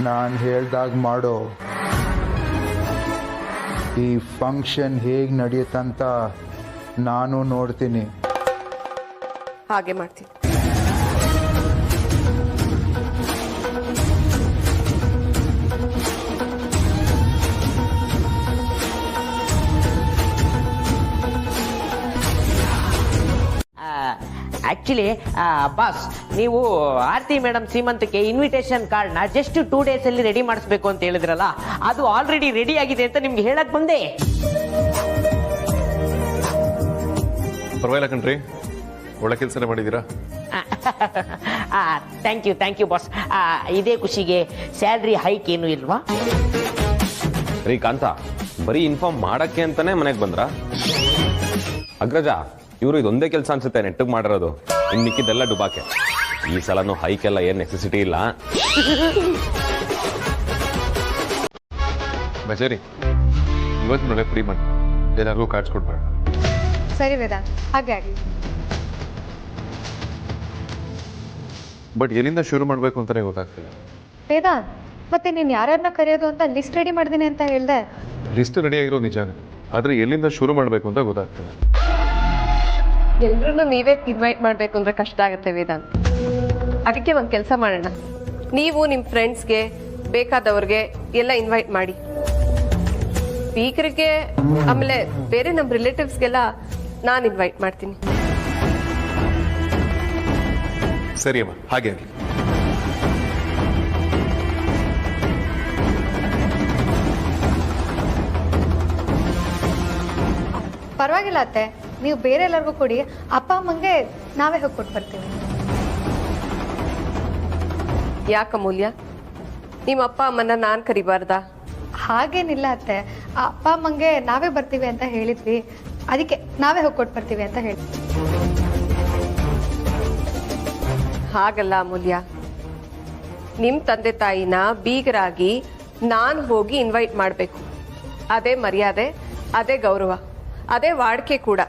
ನಾನು ಹೇಳ್ದಾಗ ಮಾಡೋ. ಈ ಫಂಕ್ಷನ್ ಹೇಗೆ ನಡೆಯುತ್ತಂತ ನಾನು ನೋಡ್ತೀನಿ. ಹಾಗೆ ಮಾಡ್ತೀನಿ. ಆಕ್ಚುಲಿ ಬಾಸ್, ನೀವು ಆರತಿ ಮೇಡಮ್ ಸೀಮಂತಕ್ಕೆ ಇನ್ವಿಟೇಷನ್ ಕಾರ್ಡ್ನ ಜಸ್ಟ್ 2 days ಅಲ್ಲಿ ರೆಡಿ ಮಾಡಿಸ್ಬೇಕು ಅಂತ ಹೇಳಿದ್ರಲ್ಲ, ಅದು ಆಲ್ರೆಡಿ ರೆಡಿ ಆಗಿದೆ ಅಂತ ನಿಮ್ಗೆ ಹೇಳಕ್ ಬಂದೆ. ಪರವಾಗಿಲ್ಲ ಕಣ್ರಿ, ಒಳ್ಳೆ ಕೆಲಸನೇ ಮಾಡಿದ್ದೀರಾ. Thank you boss. ಇದೇ ಖುಷಿಗೆ ಸ್ಯಾಲ್ರಿ ಹೈಕ್ ಏನು ಇಲ್ವಾ? ರೀ ಕಾಂತ, ಬರೀ ಇನ್ಫಾರ್ಮ್ ಮಾಡಕ್ಕೆ ಅಂತಾನೆ ಮನೆಗೆ ಬಂದ್ರ? ಅಗ್ರಜ, ಇವರು ಇದೊಂದೇ ಕೆಲಸ ಅನ್ಸುತ್ತೆ ನೆಟ್ಟಿಗೆ ಮಾಡಿರೋದು. ಇನ್ನು ಮಿಕ್ಕಿದ್ದೆಲ್ಲ ಡುಬಾಕೆ. ಈ ಸಲನೂ ಹೈಕೆಲ್ಲ ಏನು ನೆಸೆಸಿಟಿ ಇಲ್ಲ. ಬಜಾರಿ, ಇವತ್ತು ನೋಡೆ ಫ್ರೀ ಮಾಡಿ ಎಲ್ಲರಿಗೂ ಕಾರ್ಡ್ಸ್ ಕೊಡ್ಬೇಡ. ಸರಿ ವೇದಾಂತ್, ಹಾಗೆ ಆಗಲಿ. ಬಟ್ ಎಲ್ಲಿಂದ ಶುರು ಮಾಡಬೇಕು ಅಂತಾನೆ ಗೊತ್ತಾಗ್ತಿಲ್ಲ. ವೇದಾಂತ್, ಮತ್ತೆ ನೀನು ಯಾರ್ಯಾರನ್ನ ಕರೆಯೋದು ಅಂತ ಲಿಸ್ಟ್ ರೆಡಿ ಮಾಡಿದ್ದೀನಿ ಅಂತ ಹೇಳ್ದೆ. ಲಿಸ್ಟ್ ರೆಡಿ ಆಗಿರೋ ನಿಜಾನೇ, ಆದರೆ ಎಲ್ಲಿಂದ ಶುರು ಮಾಡಬೇಕು ಅಂತ ಗೊತ್ತಾಗ್ತಿಲ್ಲ. ಎಲ್ರೂ ನೀವೇ ಇನ್ವೈಟ್ ಮಾಡಬೇಕು ಅಂದ್ರೆ ಕಷ್ಟ ಆಗುತ್ತೆ ವೇದಾಂತ್. ಅದಕ್ಕೆ ಒಂದು ಕೆಲಸ ಮಾಡೋಣ, ನೀವು ನಿಮ್ಮ ಫ್ರೆಂಡ್ಸ್ಗೆ ಬೇಕಾದವ್ರಿಗೆ ಎಲ್ಲ ಇನ್ವೈಟ್ ಮಾಡಿ. ಸ್ಪೀಕರ್ಗೆ ಆಮೇಲೆ ಬೇರೆ ನಮ್ಮ ರಿಲೇಟಿವ್ಸ್ಗೆಲ್ಲ ನಾನು ಇನ್ವೈಟ್ ಮಾಡ್ತೀನಿ. ಸರಿ ಅಮ್ಮ, ಹಾಗೆ ಆಗಲಿ. ಪರವಾಗಿಲ್ಲ ಅತ್ತೆ, ನೀವು ಬೇರೆ ಎಲ್ಲರಿಗೂ ಕೊಡಿ. ಅಪ್ಪ ಅಮ್ಮಂಗೆ ನಾವೇ ಹೋಗಿ ಕೊಟ್ಟು ಬರ್ತೀವಿ. ಯಾಕಮೂಲ್ಯ, ನಿಮ್ಮ ಅಪ್ಪ ಅಮ್ಮನ ನಾನು ಕರಿಬಾರ್ದಾ? ಹಾಗೇನಿಲ್ಲ ಅತ್ತೆ, ಆ ಅಪ್ಪ ಅಮ್ಮಂಗೆ ನಾವೇ ಬರ್ತೀವಿ ಅಂತ ಹೇಳಿದ್ವಿ, ಅದಕ್ಕೆ ನಾವೇ ಹೋಗಿ ಕೊಟ್ಟು ಬರ್ತೀವಿ ಅಂತ ಹೇಳಿ. ಹಾಗಲ್ಲ ಅಮೂಲ್ಯ, ನಿಮ್ಮ ತಂದೆ ತಾಯಿನ ಬೀಗರಾಗಿ ನಾನು ಹೋಗಿ ಇನ್ವೈಟ್ ಮಾಡಬೇಕು. ಅದೇ ಮರ್ಯಾದೆ, ಅದೇ ಗೌರವ, ಅದೇ ವಾಡಿಕೆ ಕೂಡ.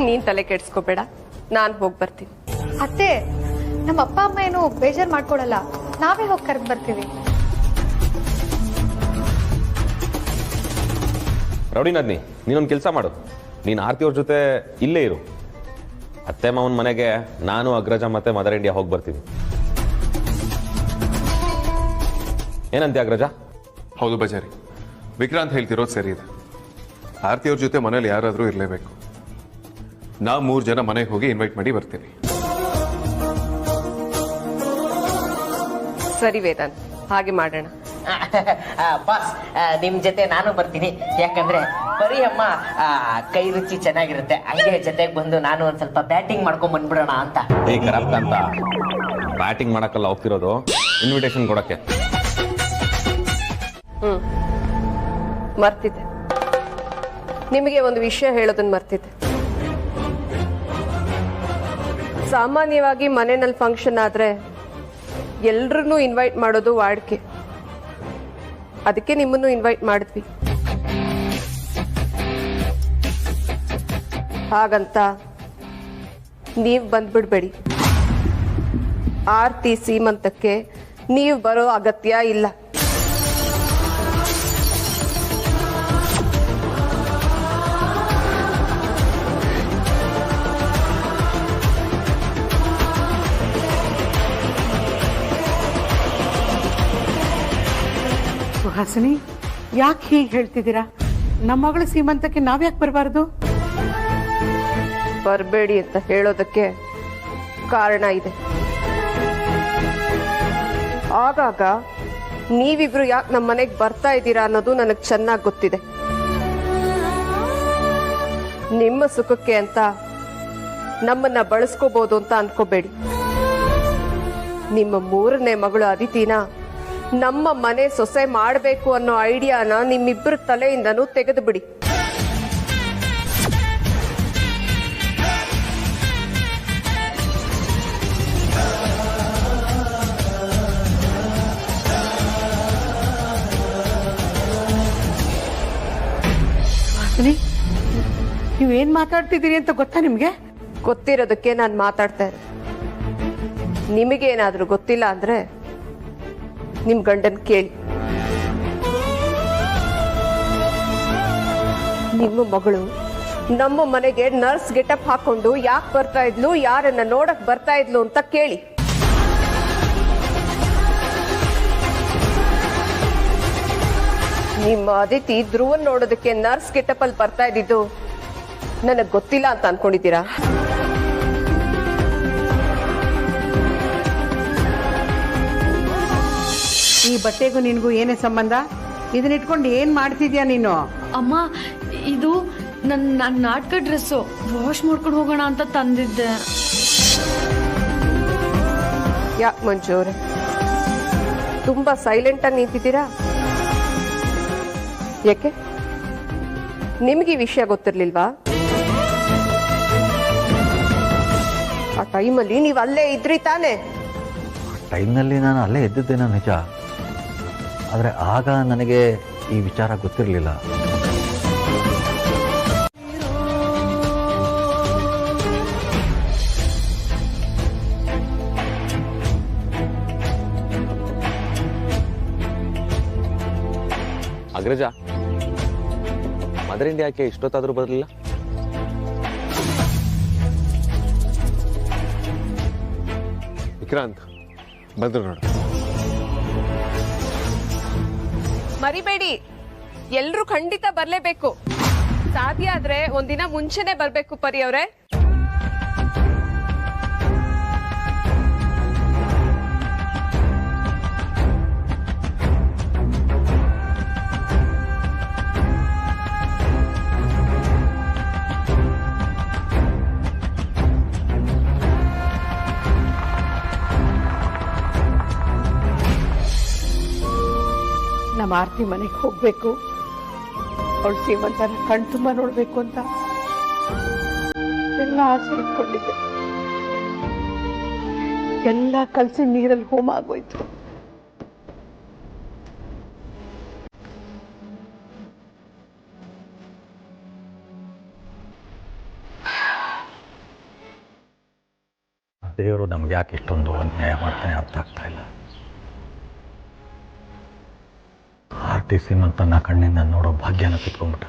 ನೀನ್ ತಲೆ ಕೆಡ್ಸ್ಕೋಬೇಡ, ನಾನು ಹೋಗಿ ಬರ್ತೀನಿ. ಅತ್ತೆ, ನಮ್ಮ ಅಪ್ಪ ಅಮ್ಮ ಏನು ಬೇಜಾರು ಮಾಡ್ಕೊಡಲ್ಲ, ನಾವೇ ಹೋಗಿ ಕರೆದು ಬರ್ತೀವಿ. ರೌಡಿನದ್ನಿ, ನೀನೊಂದು ಕೆಲಸ ಮಾಡು. ನೀನು ಆರತಿ ಅವ್ರ ಜೊತೆ ಇಲ್ಲೇ ಇರು. ಅತ್ತೆ ಮಾವನ ಮನೆಗೆ ನಾನು, ಅಗ್ರಜ ಮತ್ತೆ ಮದರ್ ಇಂಡಿಯಾ ಹೋಗಿ ಬರ್ತೀವಿ. ಏನಂತೆ ಅಗ್ರಜ? ಹೌದು ಬಜಾರಿ, ವಿಕ್ರಾಂತ್ ಹೇಳ್ತಿರೋದು ಸರಿ ಇದೆ. ಆರತಿ ಅವ್ರ ಜೊತೆ ಮನೇಲಿ ಯಾರಾದರೂ ಇರಲೇಬೇಕು. ನಾ 3 ಜನ ಮನೆಗೆ ಹೋಗಿ ಇನ್ವೈಟ್ ಮಾಡಿ ಬರ್ತೀನಿ. ಸರಿ ವೇದಾಂತ್, ಹಾಗೆ ಮಾಡೋಣ. ಬಾಸ್, ನಿಮ್ ಜೊತೆ ನಾನು ಬರ್ತೀನಿ. ಯಾಕಂದ್ರೆ ಬರೀ ಅಮ್ಮ ಕೈ ರುಚಿ ಚೆನ್ನಾಗಿರುತ್ತೆ, ಹಂಗೆ ಜೊತೆಗೆ ಬಂದು ನಾನು ಒಂದ್ ಸ್ವಲ್ಪ ಬ್ಯಾಟಿಂಗ್ ಮಾಡ್ಕೊಂಡ್ ಬಂದ್ಬಿಡೋಣ ಅಂತ. ಏ ಕರಪ್ತ ಅಂತ ಬ್ಯಾಟಿಂಗ್ ಮಾಡಕ್ಕಲ್ಲ ಹೋಗ್ತಿರೋದು, ಇನ್ವಿಟೇಷನ್ ಕೊಡಕ್ಕೆ. ಮರ್ತಿದ್ದೆ, ನಿಮಗೆ ಒಂದು ವಿಷಯ ಹೇಳೋದನ್ನ ಮರ್ತಿದ್ದೆ. ಸಾಮಾನ್ಯವಾಗಿ ಮನೆಯಲ್ಲಿ ಫಂಕ್ಷನ್ ಆದ್ರೆ ಎಲ್ರನ್ನೂ ಇನ್ವೈಟ್ ಮಾಡೋದು ವಾಡಿಕೆ. ಅದಕ್ಕೆ ನಿಮ್ಮನ್ನು ಇನ್ವೈಟ್ ಮಾಡಿದ್ವಿ. ಹಾಗಂತ ನೀವು ಬಂದ್ಬಿಡ್ಬೇಡಿ. ಆರ್ತಿ ಸೀಮಂತಕ್ಕೆ ನೀವು ಬರೋ ಅಗತ್ಯ ಇಲ್ಲ. ಸುಹಾಸಿನಿ, ಯಾಕೆ ಹೀಗೆ ಹೇಳ್ತಿದ್ದೀರಾ? ನಮ್ಮ ಮಗಳ ಸೀಮಂತಕ್ಕೆ ನಾವ್ಯಾಕೆ ಬರಬಾರ್ದು? ಬರಬೇಡಿ ಅಂತ ಹೇಳೋದಕ್ಕೆ ಕಾರಣ ಇದೆ. ಆಗಾಗ ನೀವಿಬ್ರು ಯಾಕೆ ನಮ್ಮ ಮನೆಗೆ ಬರ್ತಾ ಇದ್ದೀರಾ ಅನ್ನೋದು ನನಗೆ ಚೆನ್ನಾಗಿ ಗೊತ್ತಿದೆ. ನಿಮ್ಮ ಸುಖಕ್ಕೆ ಅಂತ ನಮ್ಮನ್ನ ಬಳಸ್ಕೋಬಹುದು ಅಂತ ಅನ್ಕೋಬೇಡಿ. ನಿಮ್ಮ 3ನೇ ಮಗಳು ಅದಿತಿನ ನಮ್ಮ ಮನೆ ಸೊಸೆ ಮಾಡಬೇಕು ಅನ್ನೋ ಐಡಿಯಾನ ನಿಮ್ಮಿಬ್ಬರ ತಲೆಯಿಂದನೂ ತೆಗೆದು ಬಿಡಿ. ನೀವೇನ್ ಮಾತಾಡ್ತಿದ್ದೀರಿ ಅಂತ ಗೊತ್ತಾ ನಿಮ್ಗೆ? ಗೊತ್ತಿರೋದಕ್ಕೆ ನಾನು ಮಾತಾಡ್ತಾ ಇದ್ದೆ. ನಿಮಗೇನಾದ್ರೂ ಗೊತ್ತಿಲ್ಲ ಅಂದ್ರೆ ನಿಮ್ ಗಂಡನ್ ಕೇಳಿ. ನಿಮ್ಮ ಮಗಳು ನಮ್ಮ ಮನೆಗೆ ನರ್ಸ್ ಗೆಟಪ್ ಹಾಕೊಂಡು ಯಾಕೆ ಬರ್ತಾ ಇದ್ಲು, ಯಾರನ್ನ ನೋಡಕ್ ಬರ್ತಾ ಇದ್ಲು ಅಂತ ಕೇಳಿ. ನಿಮ್ಮ ಅದಿತಿ ಧ್ರುವನ್ ನೋಡೋದಕ್ಕೆ ನರ್ಸ್ ಗೆಟಪ್ ಅಲ್ಲಿ ಬರ್ತಾ ಇದ್ದಿದ್ದು ನನಗ್ ಗೊತ್ತಿಲ್ಲ ಅಂತ ಅನ್ಕೊಂಡಿದ್ದೀರಾ? ಈ ಬಟ್ಟೆಗೂ ನಿನ್ಗೂ ಏನೇ ಸಂಬಂಧ? ಇದನ್ನ ಇಟ್ಕೊಂಡು ಏನ್ ಮಾಡ್ತಿದ್ಯಾ ನೀನು? ಅಮ್ಮ, ಇದು ನನ್ನ ನಾಟಕ ಡ್ರೆಸ್ಸು ವಾಶ್ ಮಾಡ್ಕೊಂಡು ಹೋಗೋಣ ಅಂತ ತಂದಿದ್ದೆ. ಯಾಕೆ ಮಂಜು ಅವ್ರೆ ತುಂಬಾ ಸೈಲೆಂಟ್ ಆಗಿ ನಿಂತಿದ್ದೀರಾ? ಯಾಕೆ ನಿಮ್ಗೆ ಈ ವಿಷಯ ಗೊತ್ತಿರ್ಲಿಲ್ವಾ? ಆ ಟೈಮಲ್ಲಿ ನೀವು ಅಲ್ಲೇ ಇದ್ರಿ ತಾನೆ? ಟೈಮ್ನಲ್ಲಿ ನಾನು ಅಲ್ಲೇ ಎದ್ದಿದ್ದೇನೋ ನಿಜ, ಆದರೆ ಆಗ ನನಗೆ ಈ ವಿಚಾರ ಗೊತ್ತಿರಲಿಲ್ಲ. ಅಗ್ರಜ, ಮದರ್ ಇಂಡಿಯಾ ಯಾಕೆ ಇಷ್ಟೊತ್ತಾದ್ರೂ ಬರಲಿಲ್ಲ? ವಿಕ್ರಾಂತ್ ಬಂದ್ರು ನೋಡು. ಮರಿಬೇಡಿ, ಎಲ್ರೂ ಖಂಡಿತ ಬರ್ಲೇಬೇಕು. ಸಾಧ್ಯ ಆದ್ರೆ ಒಂದಿನ ಮುಂಚೆನೆ ಬರ್ಬೇಕು ಪರಿ ಅವ್ರೆ. ನಮ್ಮ ಆರ್ತಿ ಮನೆಗೆ ಹೋಗ್ಬೇಕು, ಅವಳು ಸೀಮಂತನ ಕಣ್ ತುಂಬ ನೋಡ್ಬೇಕು ಅಂತ ಎಲ್ಲ ಆಸೆ ಇಟ್ಕೊಂಡಿದ್ದೆ. ಎಲ್ಲ ಕಲಸಿ ನೀರಲ್ಲಿ ಹೋಮ ಆಗೋಯ್ತು. ದೇವರು ನಮ್ಗೆ ಯಾಕೆ ಇಷ್ಟೊಂದು ಅನ್ಯಾಯ ಮಾಡ್ತಾನೆ ಅರ್ಥ ಆಗ್ತಾ ಇಲ್ಲ. ಆರ್ತಿ ಸೀಮಂತನ ಕಣ್ಣಿಂದ ನೋಡೋ ಭಾಗ್ಯನ ಕಿತ್ಕೊಂಡ್ಬಿಟ್ಟ.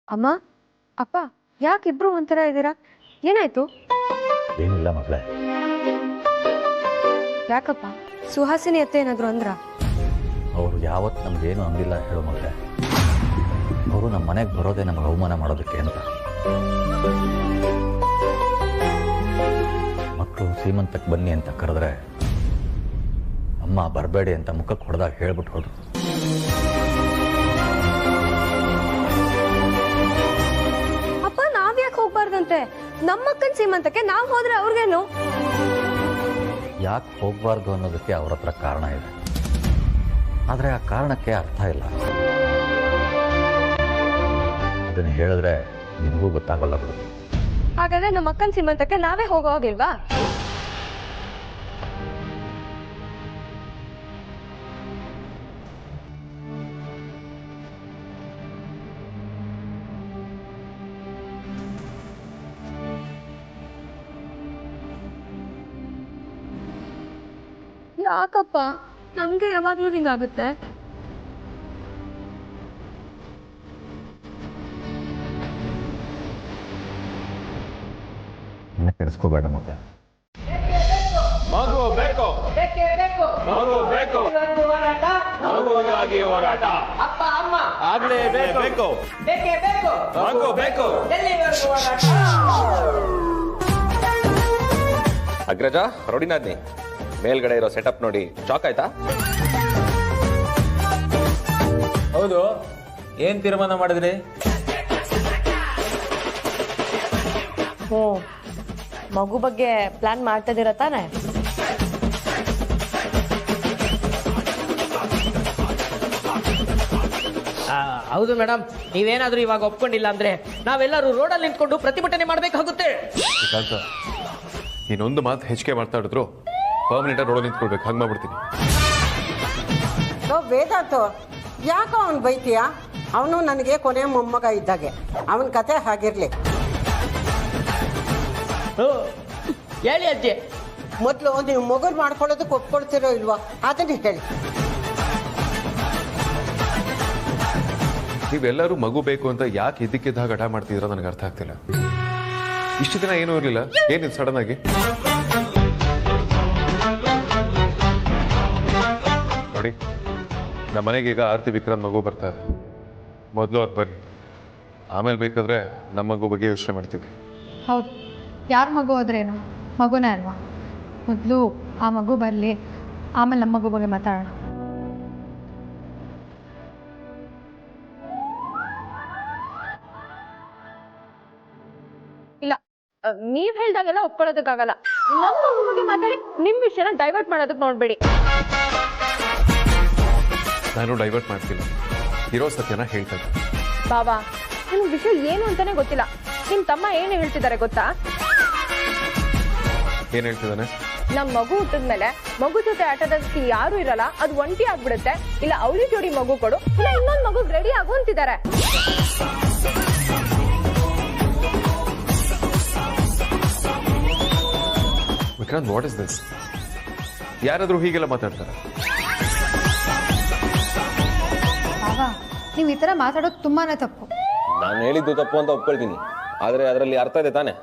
ಅಮ್ಮ, ಅಪ್ಪ, ಯಾಕಿಬ್ರು ಒಂಥರ ಇದ್ದೀರಾ? ಏನಾಯ್ತು? ಏನಿಲ್ಲ ಮಗಳೇ. ಯಾಕಪ್ಪ? ಸುಹಾಸಿನಿ ಅತ್ತೆ ಏನಾದ್ರು ಅಂದ್ರ? ಅವರು ಯಾವತ್ತು ನಮ್ಗೇನು ಅಂದಿಲ್ಲ ಹೇಳೋ ಮಗಳೇ. ಅವರು ನಮ್ಮ ಮನೆಗೆ ಬರೋದೇ ನಮಗೆ ಅವಮಾನ ಮಾಡೋದಕ್ಕೆ ಅಂತ. ಮಕ್ಕಳು ಸೀಮಂತಕ್ಕೆ ಬನ್ನಿ ಅಂತ ಕರೆದ್ರೆ ಅಮ್ಮ ಬರಬೇಡಿ ಅಂತ ಮುಖಕ್ಕೆ ಹೊಡೆದಾಗ ಹೇಳ್ಬಿಟ್ಟು ಹೋದ್ರು. ಅಪ್ಪ, ನಾವ್ಯಾಕೆ ಹೋಗ್ಬಾರ್ದಂತೆ? ನಮ್ಮಕ್ಕನ ಸೀಮಂತಕ್ಕೆ ನಾವು ಹೋದ್ರೆ ಅವ್ರಿಗೇನು? ಯಾಕೆ ಹೋಗಬಾರ್ದು ಅನ್ನೋದಕ್ಕೆ ಅವ್ರ ಹತ್ರ ಕಾರಣ ಇದೆ, ಆದರೆ ಆ ಕಾರಣಕ್ಕೆ ಅರ್ಥ ಇಲ್ಲ. ಅದನ್ನು ಹೇಳಿದ್ರೆ ನಿಮಗೂ ಗೊತ್ತಾಗಲ್ಲ ಬಿಡು. ಹಾಗಾದ್ರೆ ನಮ್ಮ ಅಕ್ಕನ ಸೀಮಂತಕ್ಕೆ ನಾವೇ ಹೋಗೋ ಹೋಗಿಲ್ವಾ? ಯಾಕಪ್ಪ ನಮ್ಗೆ ಯಾವಾಗ್ಲೂ ಹಿಂಗಾಗುತ್ತೆ? ಕೆಡಿಸ್ಕೋಬೇಡ ಮಗ. ಮಗು ಬೇಕು, ಮಗು ಬೇಕು, ಮಗುವಿಗಾಗಿ ಹೋರಾಟ. ಅಪ್ಪ ಅಮ್ಮ ಆಗ್ಲೇಬೇಕು, ಮಗು ಬೇಕು. ಅಗ್ರಜ ರೋಡಿನಾದ್ನಿ, ಮೇಲ್ಗಡೆ ಇರೋ ಸೆಟಪ್ ನೋಡಿ ಶಾಕ್ ಆಯ್ತಾ? ಹೌದು, ಏನ್ ತೀರ್ಮಾನ ಮಾಡಿದ್ರಿ? ಓ, ಮಗು ಬಗ್ಗೆ ಪ್ಲಾನ್ ಮಾಡ್ತಾ ಇದೀರ ತಾನೆ? ಹೌದು ಮೇಡಮ್, ನೀವೇನಾದ್ರೂ ಇವಾಗ ಒಪ್ಕೊಂಡಿಲ್ಲ ಅಂದ್ರೆ ನಾವೆಲ್ಲರೂ ರೋಡಲ್ಲಿ ನಿಂತ್ಕೊಂಡು ಪ್ರತಿಭಟನೆ ಮಾಡ್ಬೇಕಾಗುತ್ತೆ. ಶ್ರೀಕಾಂತ, ಇನ್ನೊಂದು ಮಾತು ಹೆಚ್ಚಿಗೆ ಮಾತಾಡಿದ್ರು ಪರ್ಮನೆಂಟ್ ರೋಡ್ ನಿಂತ್ಕೊಳ್ಬೇಕು, ಹಂಗೆ ಮಾಡ್ಬಿಡ್ತೀನಿ. ವೇದಾಂತು, ಯಾಕೋ ಅವನು ಬೈತೀಯ? ಅವನು ನನಗೆ ಕೊನೆ ಮೊಮ್ಮಗ ಇದ್ದಾಗೆ, ಅವನ ಕತೆ ಹಾಗಿರ್ಲಿ. ಹೇಳಿ ಅಜ್ಜಿ. ಮೊದಲು ನೀವು ಮಗುರು ಮಾಡ್ಕೊಳ್ಳೋದಕ್ಕೆ ಒಪ್ಕೊಳ್ತಿರೋ ಇಲ್ವಾ ಅದನ್ನ ಹೇಳಿ. ನೀವೆಲ್ಲರೂ ಮಗು ಬೇಕು ಅಂತ ಯಾಕೆ ಇದ್ದಕ್ಕಿದ್ದಾಗ ಹಠ ಮಾಡ್ತಿದ್ದೀರೋ ನನಗೆ ಅರ್ಥ ಆಗ್ತಿಲ್ಲ. ಇಷ್ಟು ದಿನ ಏನೂ ಇರಲಿಲ್ಲ, ಏನಿದು ಸಡನ್ ಆಗಿ? ನೋಡಿ, ನಮ್ಮ ಮನೆಗೆ ಈಗ ಆರ್ತಿ ವಿಕ್ರಾಂತ್ ಮಗು ಬರ್ತಾರೆ. ಮೊದಲು ಅದು ಬನ್ನಿ, ಆಮೇಲೆ ಬೇಕಾದ್ರೆ ನಮ್ಮ ಮಗು ಬಗ್ಗೆ ಯೋಚನೆ ಮಾಡ್ತೀವಿ. ಹೌದು, ಯಾರ ಮಗು ಆದ್ರೇನು ಮಗುನೇ ಅಲ್ವಾ? ಮೊದಲು ಆ ಮಗು ಬರಲಿ, ಆಮೇಲೆ ನಮ್ಮ ಮಗು ಬಗ್ಗೆ ಮಾತಾಡೋಣ. ಇಲ್ಲ, ನೀವ್ ಹೇಳ್ದಾಗೆಲ್ಲ ಒಪ್ಕೊಳ್ಳೋದಕ್ಕಾಗಲ್ಲ. ನಮ್ಮ ಮಗು ಬಗ್ಗೆ ಮಾತಾಡಿ ನಿಮ್ ವಿಷಯನ ಡೈವರ್ಟ್ ಮಾಡೋದಕ್ಕೆ ನೋಡ್ಬೇಡಿ. ನಾನು ಡೈವರ್ಟ್ ಮಾಡ್ತಿಲ್ಲ, ಇರೋ ಸತ್ಯನ ಹೇಳ್ತಾ ಇದ್ದೀನಿ. ಬಾಬಾ, ನಿಮ್ ವಿಷಯ ಏನು ಅಂತಾನೆ ಗೊತ್ತಿಲ್ಲ. ನಿಮ್ ತಮ್ಮ ಏನು ಹೇಳ್ತಿದ್ದಾರೆ ಗೊತ್ತಾ? ಏನ್ ಹೇಳ್ತಿದ್ದಾನೆ? ನಮ್ ಮಗು ಹುಟ್ಟಿದ್ಮೇಲೆ ಮಗು ಜೊತೆ ಆಟದಕ್ಕೆ ಯಾರು ಇರಲ್ಲ, ಅದು ಒಂಟಿ ಆಗ್ಬಿಡುತ್ತೆ. ಇಲ್ಲ ಅವಳಿ ಜೋಡಿ ಮಗು ಕೊಡು, ಇಲ್ಲ ಇನ್ನೊಂದ್ ಮಗು ರೆಡಿ ಆಗು ಅಂತಿದ್ದಾರೆ. Vikrant, what is this? ಯಾರಾದ್ರೂ ಹೀಗೆಲ್ಲ ಮಾತಾಡ್ತಾರೆ? ಬಾಬಾ, ನೀವು ಈ ಥರ ಮಾತಾಡೋದು ತುಂಬಾನೇ ತಪ್ಪು. ನಾನು ಹೇಳಿದ್ದು ತಪ್ಪು ಅಂತ ಒಪ್ಕೊಳ್ತೀನಿ, ಆದ್ರೆ ಅದರಲ್ಲಿ ಅರ್ಥ ಇದೆ ತಾನೆ?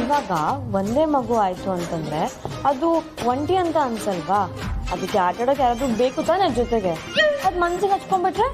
ಇವಾಗ ಒಂದೇ ಮಗು ಆಯ್ತು ಅಂತಂದ್ರೆ ಅದು ಒಂಟಿ ಅಂತ ಅನ್ಸಲ್ವಾ? ಅದಕ್ಕೆ ಆಟಾಡೋಕೆ ಯಾರಾದ್ರೂ ಬೇಕು ತಾನೆ ಜೊತೆಗೆ. ಅದ್ ಮನ್ಸಿಗೆ ಹಚ್ಕೊಂಡ್ಬಿಟ್ರೆ